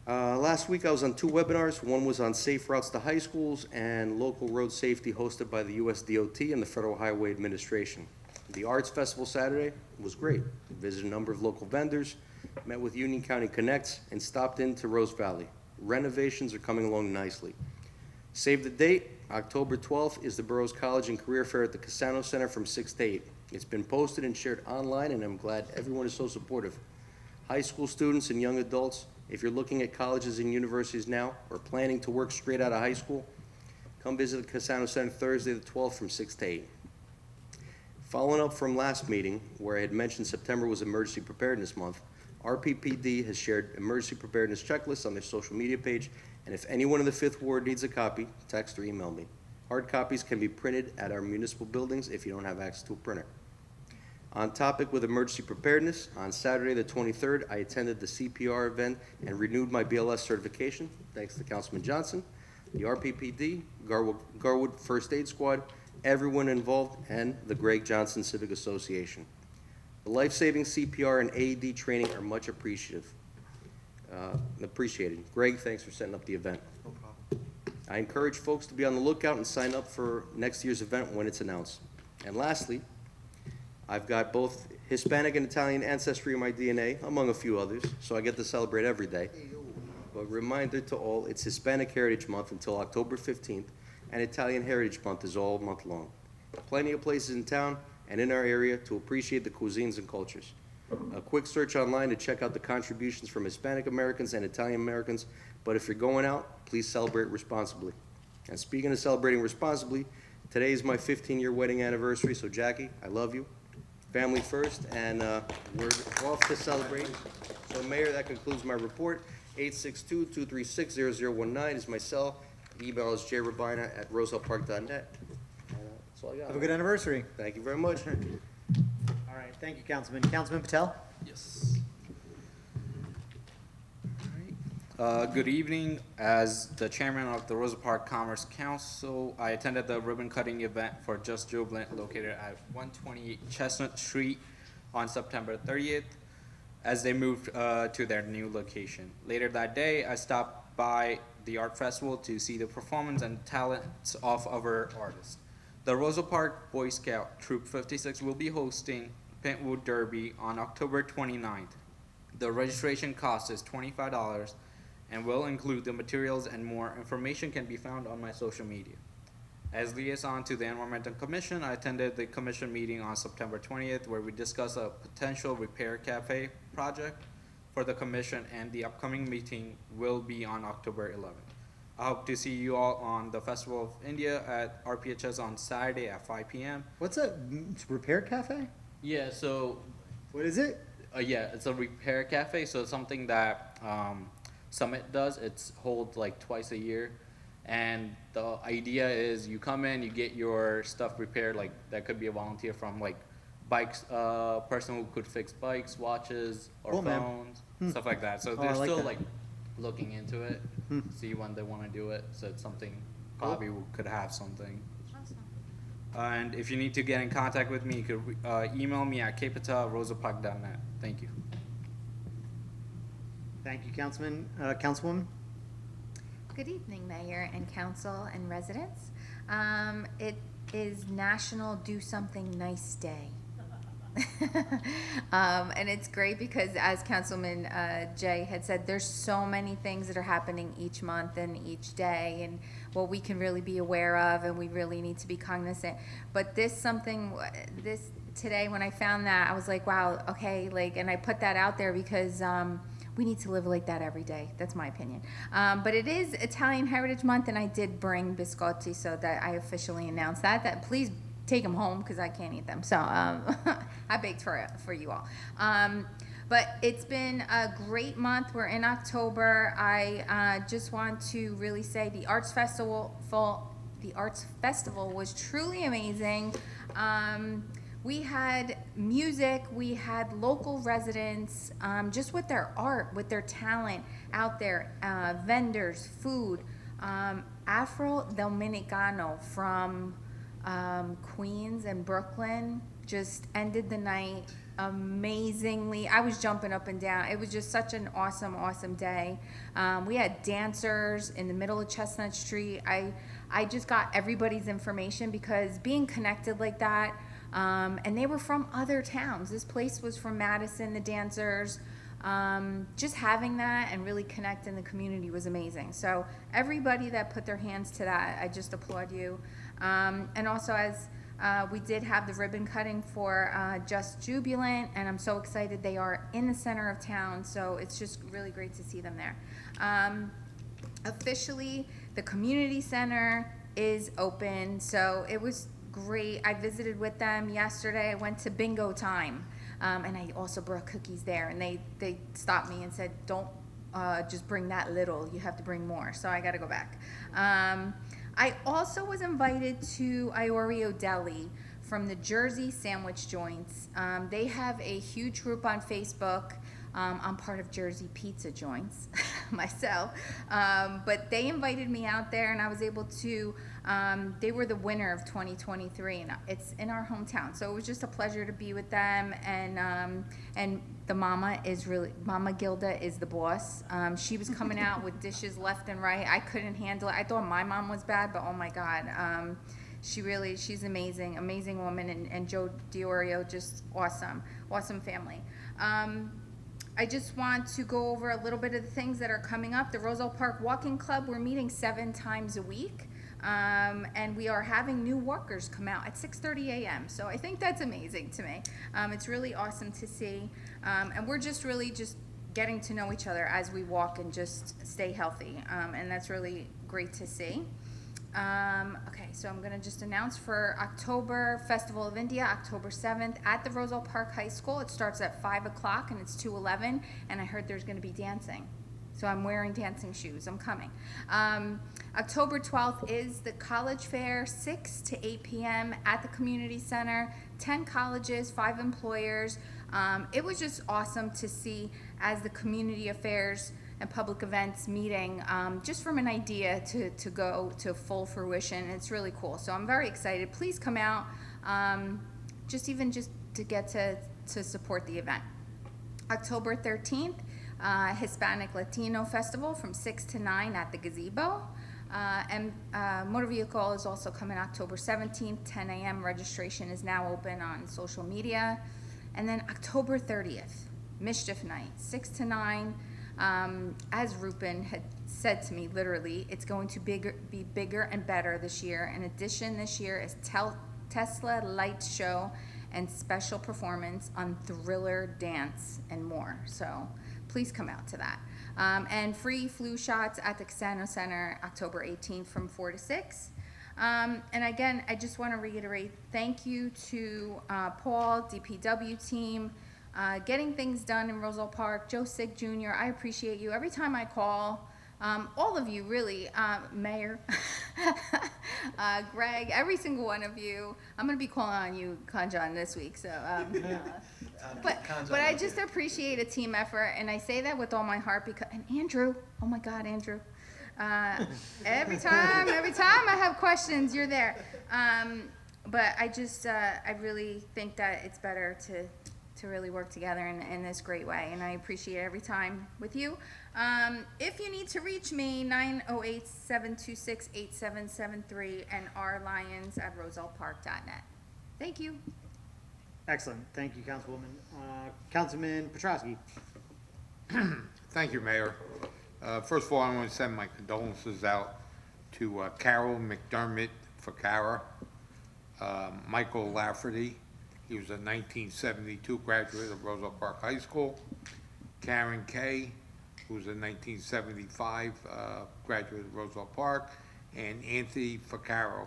Last week I was on 2 webinars. One was on safe routes to high schools and local road safety hosted by the US DOT and the Federal Highway Administration. The Arts Festival Saturday was great. Visited a number of local vendors, met with Union County Connects, and stopped into Rose Valley. Renovations are coming along nicely. Save the date, October 12th is the borough's College and Career Fair at the Cassano Center from 6 to 8. It's been posted and shared online, and I'm glad everyone is so supportive. High school students and young adults, if you're looking at colleges and universities now or planning to work straight out of high school, come visit the Cassano Center Thursday the 12th from 6 to 8. Following up from last meeting, where I had mentioned September was Emergency Preparedness Month, RPPD has shared emergency preparedness checklists on their social media page, and if anyone in the 5th Ward needs a copy, text or email me. Hard copies can be printed at our municipal buildings if you don't have access to a printer. On topic with emergency preparedness, on Saturday the 23rd, I attended the CPR event and renewed my BLS certification, thanks to Councilman Johnson. The RPPD, Garwood First Aid Squad, everyone involved and the Greg Johnson Civic Association. The life-saving CPR and AED training are much appreciated. Greg, thanks for setting up the event. No problem. I encourage folks to be on the lookout and sign up for next year's event when it's announced. And lastly, I've got both Hispanic and Italian ancestry in my DNA, among a few others, so I get to celebrate every day. But reminder to all, it's Hispanic Heritage Month until October 15th, and Italian Heritage Month is all month long. Plenty of places in town and in our area to appreciate the cuisines and cultures. A quick search online to check out the contributions from Hispanic Americans and Italian Americans, but if you're going out, please celebrate responsibly. And speaking of celebrating responsibly, today is my 15-year wedding anniversary, so Jackie, I love you. Family first, and we're off to celebrate. So Mayor, that concludes my report. 862-236-0019 is my cell. The email is jrabina@rosellepark.net. That's all I got. Have a good anniversary. Thank you very much. All right, thank you, Councilman. Councilman Patel? Yes. Good evening. As the chairman of the Roselle Park Commerce Council, I attended the ribbon cutting event for Just Jubilant located at 128 Chestnut Street on September 30th as they moved to their new location. Later that day, I stopped by the art festival to see the performance and talents of our artists. The Roselle Park Boy Scout Troop 56 will be hosting Pentwood Derby on October 29th. The registration cost is $25 and will include the materials, and more information can be found on my social media. As liaison to the Environmental Commission, I attended the commission meeting on September 20th where we discussed a potential repair cafe project for the commission, and the upcoming meeting will be on October 11th. I hope to see you all on the Festival of India at RPHS on Saturday at 5 p.m. What's a repair cafe? Yeah, so What is it? yeah, it's a repair cafe, so it's something that Summit does. It's holds like twice a year, and the idea is you come in, you get your stuff repaired. Like that could be a volunteer from like bikes, person who could fix bikes, watches, or Cool, man. phones, stuff like that. So Oh, I they're like still that. like looking into it, see when they want to do it. So it's something probably could have something. And if you need to get in contact with me, you could email me at kpatel@rosellepark.net. Thank you. Thank you, Councilman. Councilwoman? Good evening, Mayor and Council and residents. It is National Do Something Nice Day. And it's great because, as Councilman Jay had said, there's so many things that are happening each month and each day, and what we can really be aware of, and we really need to be cognizant. But this today, when I found that, I was like, wow, okay, like, and I put that out there because we need to live like that every day. That's my opinion. But it is Italian Heritage Month, and I did bring biscotti, so that I officially announced that please take them home because I can't eat them. So I baked for you all. But it's been a great month. We're in October. I just want to really say the Arts Festival was truly amazing. We had music, we had local residents, just with their art, with their talent out there, vendors, food. Afro Dominicano from Queens and Brooklyn just ended the night amazingly. I was jumping up and down. It was just such an awesome day. We had dancers in the middle of Chestnut Street. I just got everybody's information because being connected like that, and they were from other towns. This place was from Madison, the dancers. Just having that and really connecting the community was amazing. So everybody that put their hands to that, I just applaud you. And also, as we did have the ribbon cutting for Just Jubilant, and I'm so excited they are in the center of town, so it's just really great to see them there. Officially, the community center is open, so it was great. I visited with them yesterday. I went to bingo time, and I also brought cookies there, and they stopped me and said, don't just bring that little, you have to bring more, so I gotta go back. I also was invited to Iorio Deli from the Jersey Sandwich Joints. They have a huge group on Facebook. I'm part of Jersey Pizza Joints myself. But they invited me out there, and I was able to, they were the winner of 2023, and it's in our hometown. So it was just a pleasure to be with them. And the mama is really, Mama Gilda is the boss. She was coming out with dishes left and right. I couldn't handle it. I thought my mom was bad, but oh my God. She's amazing, amazing woman, and Joe Diorio, just awesome family. I just want to go over a little bit of the things that are coming up. The Roselle Park Walking Club, we're meeting 7 times a week. And we are having new walkers come out at 6:30 a.m. So I think that's amazing to me. It's really awesome to see. And we're just really just getting to know each other as we walk and just stay healthy. And that's really great to see. Okay, so I'm gonna just announce for October, Festival of India, October 7th at the Roselle Park High School. It starts at 5 o'clock and it's 2:11, and I heard there's gonna be dancing. So I'm wearing dancing shoes, I'm coming. October 12th is the College Fair, 6 to 8 p.m. at the Community Center, 10 colleges, 5 employers. It was just awesome to see as the Community Affairs and Public Events meeting, just from an idea to go to full fruition. It's really cool. So I'm very excited. Please come out, just to get to support the event. October 13th, Hispanic Latino Festival from 6 to 9 at the Gazebo. And motor vehicle is also coming October 17th, 10 a.m. Registration is now open on social media. And then October 30th, Mischief Night, 6 to 9. As Rupin had said to me, literally, it's going to be bigger and better this year. In addition, this year is Tesla Light Show and special performance on Thriller Dance and more. So please come out to that. And free flu shots at the Casano Center, October 18th from 4 to 6. And again, I just want to reiterate, thank you to Paul, DPW team, getting things done in Roselle Park, Joe Sig Jr., I appreciate you. Every time I call, all of you really, Mayor, Greg, every single one of you. I'm going to be calling on you, Kanjan, this week. So, but I just appreciate a team effort, and I say that with all my heart because, and Andrew, oh my God, Andrew. Every time I have questions, you're there. But I just, I really think that it's better to really work together in this great way, and I appreciate every time with you. If you need to reach me, 908-726-8773 and rlyons@rosellepark.net. Thank you. Excellent. Thank you, Councilwoman. Councilman Petrosky. Thank you, Mayor. First of all, I want to send my condolences out to Carol McDermott Fakara, Michael Lafferty, he was a 1972 graduate of Roselle Park High School, Karen Kay, who was a 1975 graduate of Roselle Park, and Anthony Fakaro,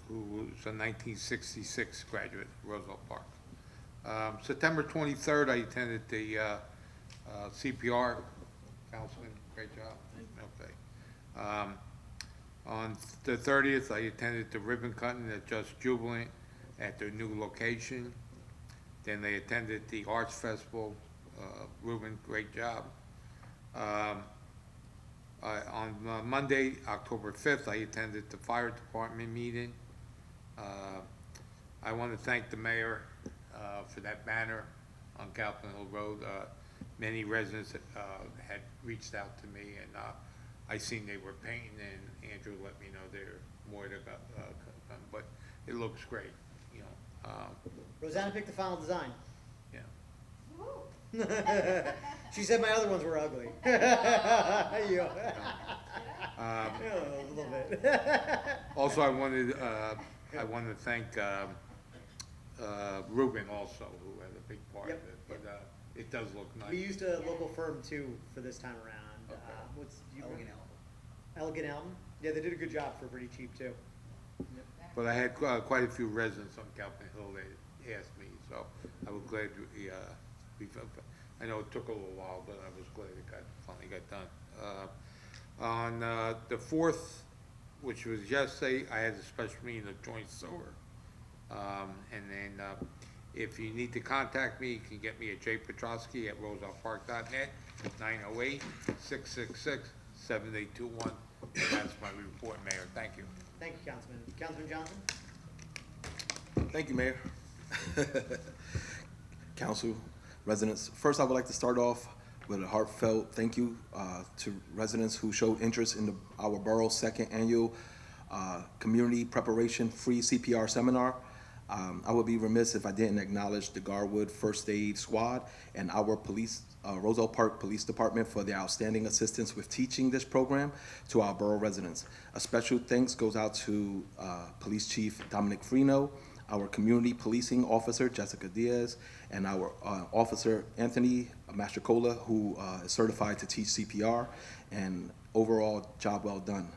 who was a 1966 graduate of Roselle Park. September 23rd, I attended the CPR counseling. Great job. Okay. On the 30th, I attended the ribbon cutting at Just Jubilant at their new location. Then they attended the Arts Festival. Ruben, great job. On Monday, October 5th, I attended the fire department meeting. I want to thank the mayor for that banner on Galpin Hill Road. Many residents had reached out to me, and I seen they were painting, and Andrew let me know there more to go, but it looks great, you know. Rosanna picked the final design. Yeah. She said my other ones were ugly. Yeah. A little bit. Also, I wanted to thank Ruben also, who had a big part of it, but it does look nice. We used a local firm too for this time around. Okay. Elegant Elm. Yeah, they did a good job for pretty cheap too. But I had quite a few residents on Galpin Hill that asked me, so I was glad I know it took a little while, but I was glad it finally got done. On the 4th, which was yesterday, I had a special meeting of joint sewer. And then If you need to contact me, you can get me at jpetrosky@rosellepark.net, 908-666-7821. That's my report, Mayor. Thank you. Thank you, Councilman. Councilman Johnson? Thank you, Mayor. Council, residents, first I would like to start off with a heartfelt thank you to residents who showed interest in our borough's second annual Community Preparation Free CPR Seminar. I would be remiss if I didn't acknowledge the Garwood First Aid Squad and our police, Roselle Park Police Department, for their outstanding assistance with teaching this program to our borough residents. A special thanks goes out to Police Chief Dominic Freno, our Community Policing Officer Jessica Diaz, and our Officer Anthony Mastrocola, who is certified to teach CPR, and overall job well done.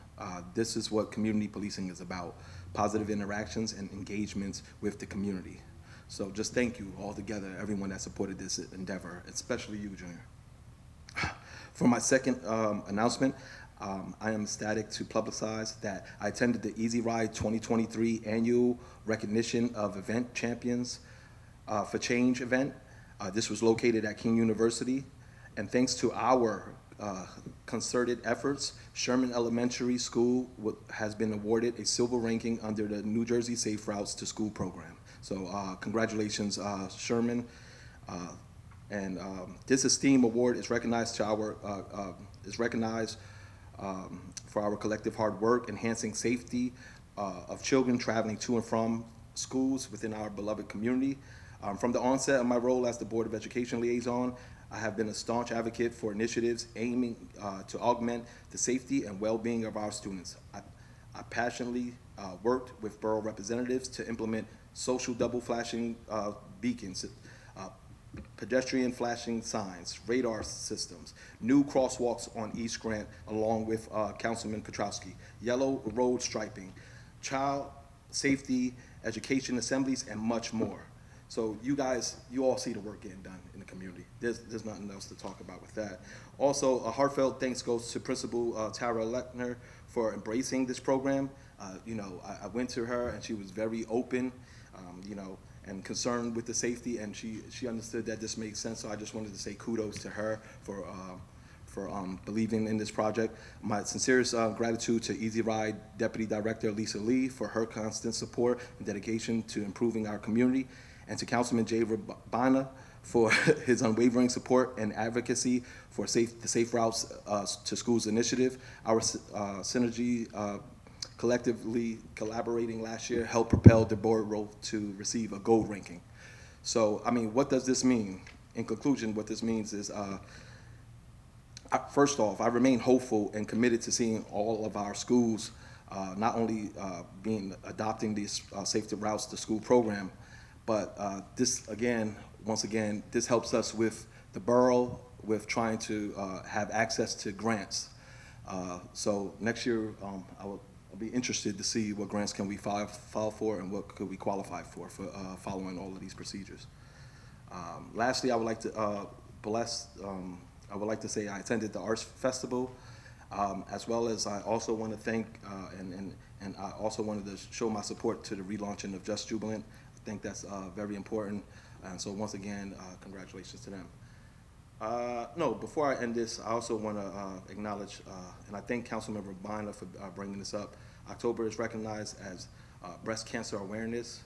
This is what community policing is about: positive interactions and engagements with the community. So just thank you all together, everyone that supported this endeavor, especially you, Junior. For my second announcement, I am ecstatic to publicize that I attended the Easy Ride 2023 annual recognition of event champions for Change event. This was located at King University, and thanks to our concerted efforts, Sherman Elementary School has been awarded a silver ranking under the New Jersey Safe Routes to School program. So congratulations, Sherman. This esteemed award is recognized for our collective hard work, enhancing safety of children traveling to and from schools within our beloved community. From the onset of my role as the Board of Education Liaison, I have been a staunch advocate for initiatives aiming to augment the safety and well-being of our students. I passionately worked with borough representatives to implement social double flashing beacons, pedestrian flashing signs, radar systems, new crosswalks on East Grant along with Councilman Petrowski, yellow road striping, child safety, education assemblies, and much more. So you guys, you all see the work getting done in the community. There's nothing else to talk about with that. Also, a heartfelt thanks goes to Principal Tara Lechner for embracing this program. I went to her and she was very open, and concerned with the safety, and she understood that this makes sense. So I just wanted to say kudos to her for believing in this project. My sincerest gratitude to Easy Ride Deputy Director Lisa Lee for her constant support and dedication to improving our community, and to Councilman Jay Rabana for his unwavering support and advocacy for the Safe Routes to Schools initiative. Our synergy collectively collaborating last year helped propel the borough to receive a gold ranking. So, I mean, what does this mean? In conclusion, what this means is, first off, I remain hopeful and committed to seeing all of our schools not only adopting these Safety Routes to School program, but once again, this helps us with the borough with trying to have access to grants. So next year, I'll be interested to see what grants can we file for and what could we qualify for following all of these procedures. Lastly, I would like to say I attended the Arts Festival, as well as I also want to thank and I also wanted to show my support to the relaunching of Just Jubilant. I think that's very important, and so once again, congratulations to them. Before I end this, I also want to acknowledge and I thank Councilmember Bina for bringing this up. October is recognized as Breast Cancer Awareness.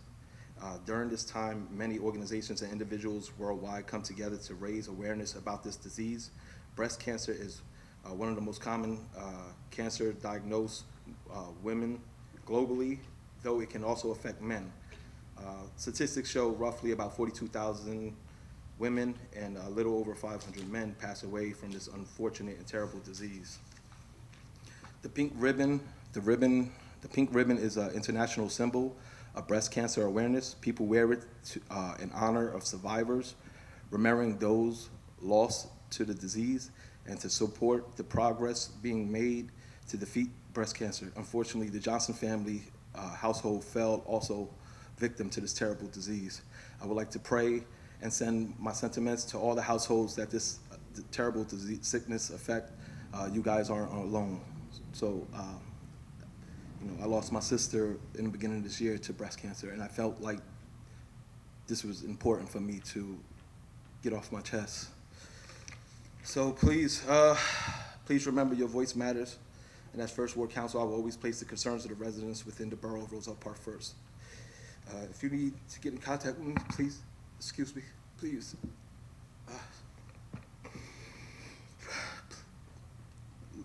During this time, many organizations and individuals worldwide come together to raise awareness about this disease. Breast cancer is one of the most common cancer diagnosed women globally, though it can also affect men. Statistics show roughly about 42,000 women and a little over 500 men pass away from this unfortunate and terrible disease. The pink ribbon is an international symbol of breast cancer awareness. People wear it in honor of survivors, remembering those lost to the disease, and to support the progress being made to defeat breast cancer. Unfortunately, the Johnson family household fell also victim to this terrible disease. I would like to pray and send my sentiments to all the households that this terrible disease, sickness affect. You guys aren't alone. So, I lost my sister in the beginning of this year to breast cancer, and I felt like this was important for me to get off my chest. So please, please remember your voice matters. And as First Ward Council, I will always place the concerns of the residents within the borough of Roselle Park first. If you need to get in contact with me, please, excuse me, please.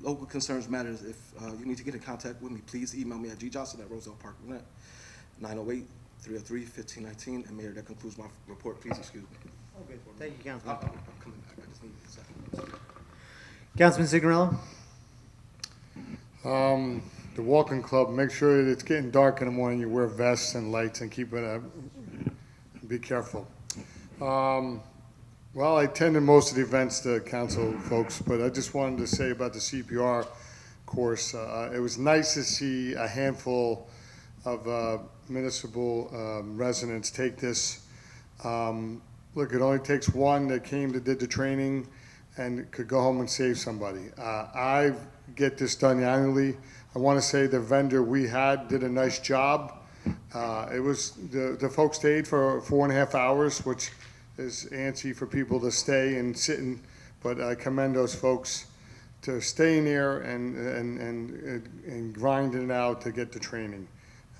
Local concerns matters. If you need to get in contact with me, please email me at gjohnson@rosellepark.net, 908-303-1519. And Mayor, that concludes my report. Please excuse me. Oh, good. Thank you, Councilman. I'm coming back. I just need a second. Councilman Signorello? The walking club, make sure that it's getting dark in the morning, you wear vests and lights and keep it, be careful. Well, I attended most of the events, the council folks, but I just wanted to say about the CPR course. It was nice to see a handful of municipal residents take this. Look, it only takes one that came that did the training and could go home and save somebody. I get this done annually. I want to say the vendor we had did a nice job. It was, the folks stayed for 4.5 hours, which is antsy for people to stay and sit in, but I commend those folks to staying there and grinding it out to get the training.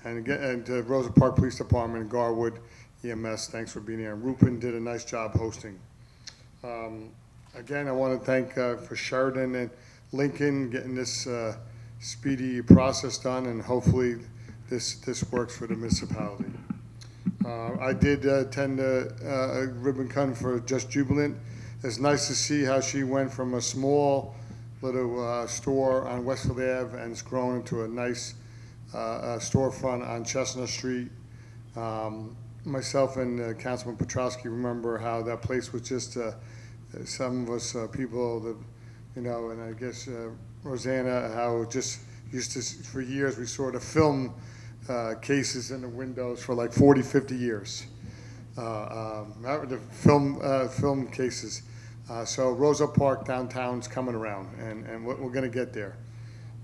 And again, and to Rosa Park Police Department and Garwood EMS, thanks for being here. And Rupin did a nice job hosting. Again, I want to thank for Sheridan and Lincoln getting this speedy process done, and hopefully this works for the municipality. I did attend a ribbon cutting for Just Jubilant. It's nice to see how she went from a small little store on Westfield Ave and it's grown into a nice storefront on Chestnut Street. Myself and Councilman Petrowski remember how that place was just, some of us people, that, you know, and I guess Rosanna, how just used to, for years, we saw the film cases in the windows for like 40, 50 years. The film cases. So Rosa Park downtown's coming around, and we're going to get there.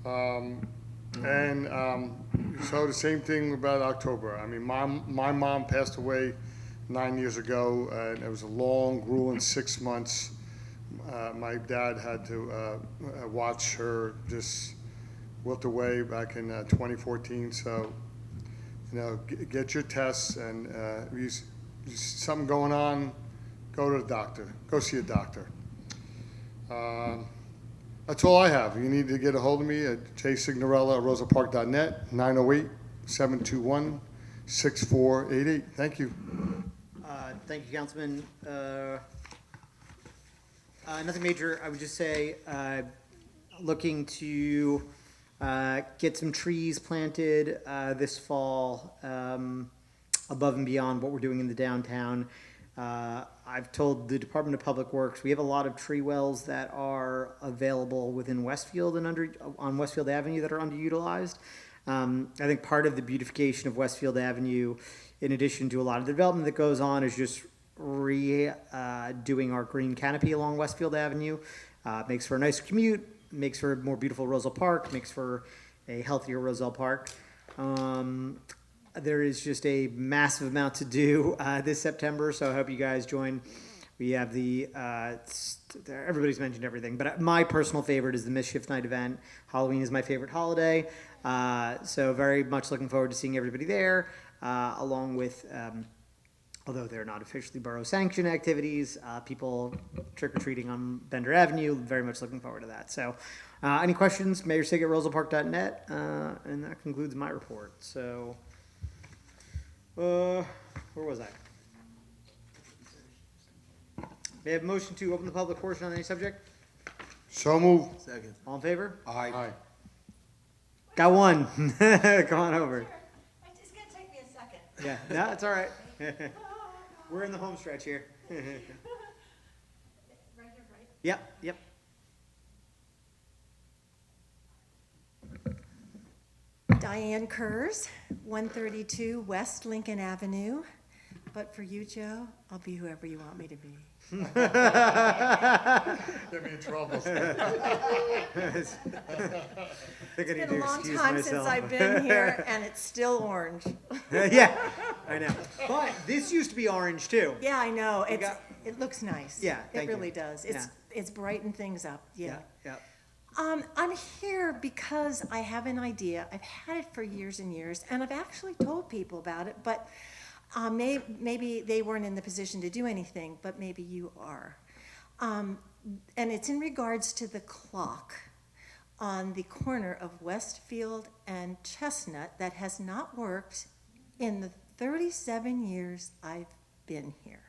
So the same thing about October. I mean, my mom passed away 9 years ago, and it was a long, grueling 6 months. My dad had to watch her just wilt away back in 2014. So, you know, get your tests, and something going on, go to the doctor. Go see a doctor. That's all I have. You need to get a hold of me at jsignorella@rosapark.net, 908-721-6488. Thank you. Thank you, Councilman. Nothing major. I would just say, looking to get some trees planted this fall, above and beyond what we're doing in the downtown. I've told the Department of Public Works we have a lot of tree wells that are available within Westfield and on Westfield Avenue that are underutilized. I think part of the beautification of Westfield Avenue, in addition to a lot of the development that goes on, is just doing our green canopy along Westfield Avenue. Makes for a nice commute, makes for a more beautiful Roselle Park, makes for a healthier Roselle Park. There is just a massive amount to do this September, so I hope you guys join. We have everybody's mentioned everything, but my personal favorite is the Mischief Night event. Halloween is my favorite holiday, so very much looking forward to seeing everybody there, along with, although they're not officially borough-sanctioned activities, people trick-or-treating on Bender Avenue, very much looking forward to that. So any questions, mayorsig@rosellepark.net, and that concludes my report. So, where was I? May I have a motion to open the public portion on any subject? So move. Second. All in favor? Aye. Got one. Come on over. It's gonna take me a second. Yeah, no, it's all right. We're in the home stretch here. Right here, right? Yep. Diane Kurz, 132 West Lincoln Avenue. But for you, Joe, I'll be whoever you want me to be. Get me in trouble. It's It's been a long time since I've been here, and it's still orange. Yeah, I know. But this used to be orange too. Yeah, I know. We got- It looks nice. Yeah, It thank you. really does. It's brightened things up, yeah. Yeah. I'm here because I have an idea. I've had it for years and years, and I've actually told people about it, but maybe they weren't in the position to do anything, but maybe you are. And it's in regards to the clock on the corner of Westfield and Chestnut that has not worked in the 37 years I've been here.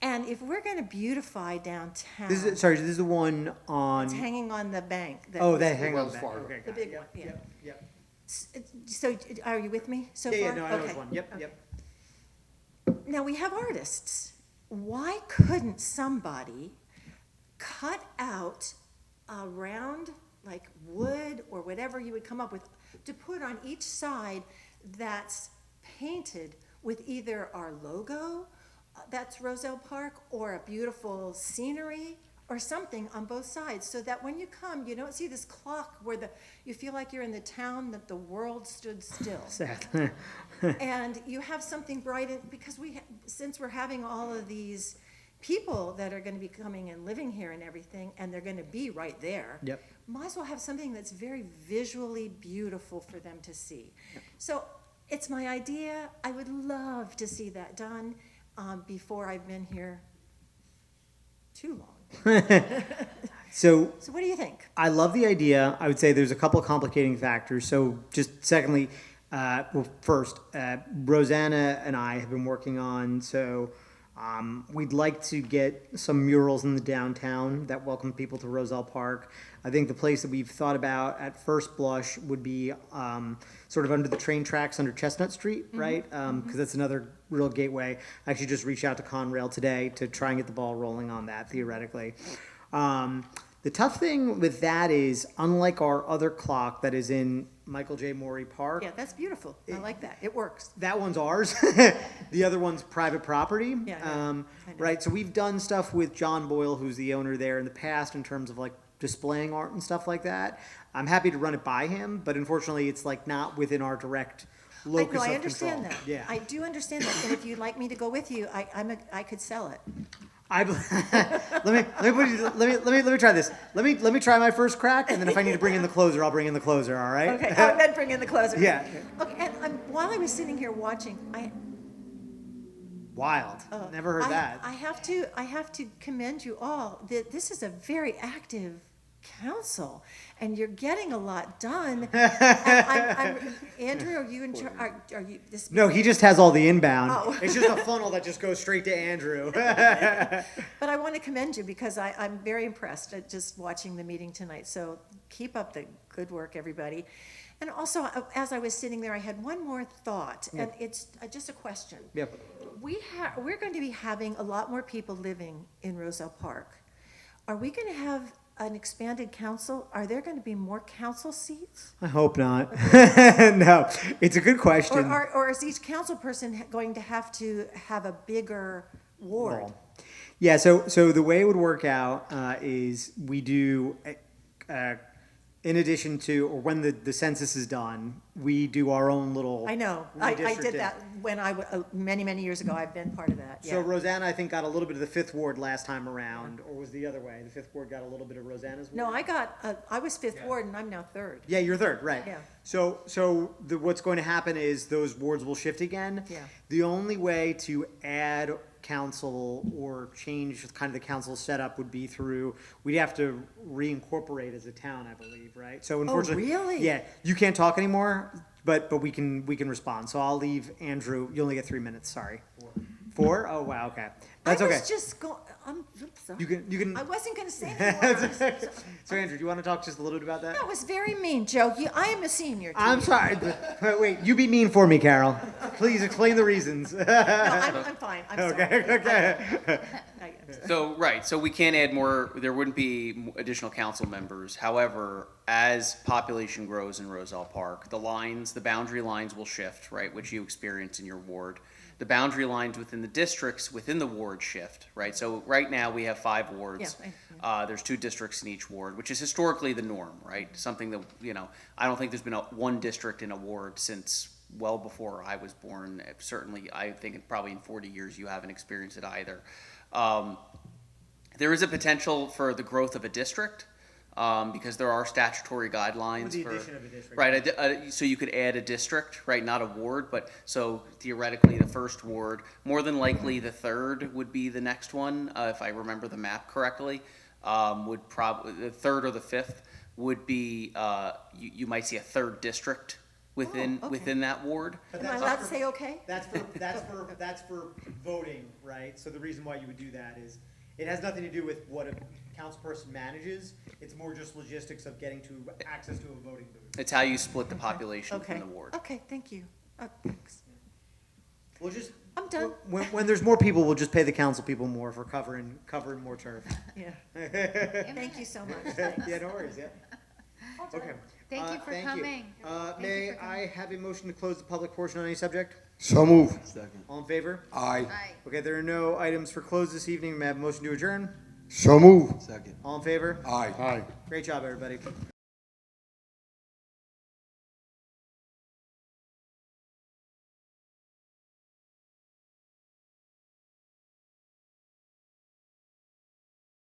And if we're going to beautify downtown, This is the one on. it's hanging on the bank. Oh, that hang on Wells the Fargo. Okay, The got big it. one, yeah. Yep. So are you with me so Yeah, far? no, I know Okay. which one. Yep. Now, we have artists. Why couldn't somebody cut out a round, like wood or whatever you would come up with, to put on each side that's painted with either our logo, that's Roselle Park, or a beautiful scenery, or something on both sides, so that when you come, you don't see this clock where you feel like you're in the town that the world stood still. Sad. And you have something bright, because since we're having all of these people that are gonna be coming and living here and everything, and they're gonna be right there. Yep. Might as well have something that's very visually beautiful for them to see. So it's my idea. I would love to see that done before I've been here too long. So So what do you think? I love the idea. I would say there's a couple complicating factors. So just secondly, first, Rosanna and I have been working on, we'd like to get some murals in the downtown that welcome people to Roselle Park. I think the place that we've thought about at first blush would be sort of under the train tracks under Chestnut Street, right? Because that's another real gateway. I actually just reached out to Conrail today to try and get the ball rolling on that, theoretically. The tough thing with that is, unlike our other clock that is in Michael J. Morey Park, Yeah, that's beautiful. I like that. It works. that one's ours. The other one's private property. Yeah, I know. Right. So we've done stuff with John Boyle, who's the owner there, in the past in terms of like displaying art and stuff like that. I'm happy to run it by him, but unfortunately, it's like not within our direct locus No, I of understand control. that. Yeah. I do understand that, and if you'd like me to go with you, I could sell it. let me try this. Let me try my first crack, and then if I need to bring in the closer, I'll bring in the closer. All right. Okay, I then bring in the closer. Yeah. Okay, and while I was sitting here watching, Wild. Never heard that. I have to commend you all. This is a very active council, and you're getting a lot done. Andrew, are you in charge? Are you this? No, he just has all the inbound. Oh. It's just a funnel that just goes straight to Andrew. But I want to commend you because I'm very impressed at just watching the meeting tonight. So keep up the good work, everybody. And also, as I was sitting there, I had one more thought, and it's just a question. Yep. We're going to be having a lot more people living in Roselle Park. Are we going to have an expanded council? Are there going to be more council seats? I hope not. No, it's a good question. Or is each council person going to have a bigger ward? Well, yeah, so the way it would work out is we do, in addition to, or when the census is done, we do our own little. I know. I redistricting. did that when many years ago. I've been part of that. So Yeah. Rosanna, I think, got a little bit of the fifth ward last time around, or was the other way? The fifth ward got a little bit of Rosanna's ward? No, I was fifth ward, and I'm now third. Yeah, you're third, right. Yeah. So what's going to happen is those wards will shift again. Yeah. The only way to add council or change kind of the council setup would be through, we'd have to reincorporate as a town, I believe, right? So unfortunately. really? Yeah, you can't talk anymore, but we can respond. So I'll leave Andrew, you only get 3 minutes, sorry. 4? Oh, wow, okay. That's okay. I was just going, oops, sorry. You can. I wasn't going to say anymore. So Andrew, do you want to talk just a little bit about that? That was very mean, Joe. I am a senior. to I'm you. sorry. Wait, you be mean for me, Carol. Please explain the reasons. No, I'm fine. I'm Okay, sorry. okay. So we can't add more, there wouldn't be additional council members. However, as population grows in Roselle Park, the boundary lines will shift, right, which you experience in your ward. the boundary lines within the districts, within the ward shift, right? So right now, we have 5 wards. Yeah, There's 2 districts in each ward, which is historically the norm, right? Something that, I don't think there's been one district in a ward since well before I was born. Certainly, I think probably in 40 years, you haven't experienced it either. There is a potential for the growth of a district, because there are statutory guidelines With the for. addition of a district. Right, so you could add a district, right, not a ward, but, so theoretically, the first ward, more than likely, the third would be the next one, if I remember the map correctly, the third or the fifth would be, you might see a third district within, Oh, okay. within that ward. But Am I that's allowed just to say okay? That's for voting, right? So the reason why you would do that is, it has nothing to do with what a councilperson manages. It's more just logistics of getting to access to a voting booth. It's how you split the population Okay, within the ward. okay, thank you. Thanks. We'll just. I'm done. When there's more people, we'll just pay the council people more for covering more turf. Yeah. Thank you so much. Yeah, no worries, yeah. Okay. Thank you for coming. Thank you May for coming. I have a motion to close the public portion on any subject? So move. Second. All in favor? Aye. Aye. Okay, there are no items for close this evening. May I have a motion to adjourn? So move. Second. All in favor? Aye. Aye. Great job, everybody.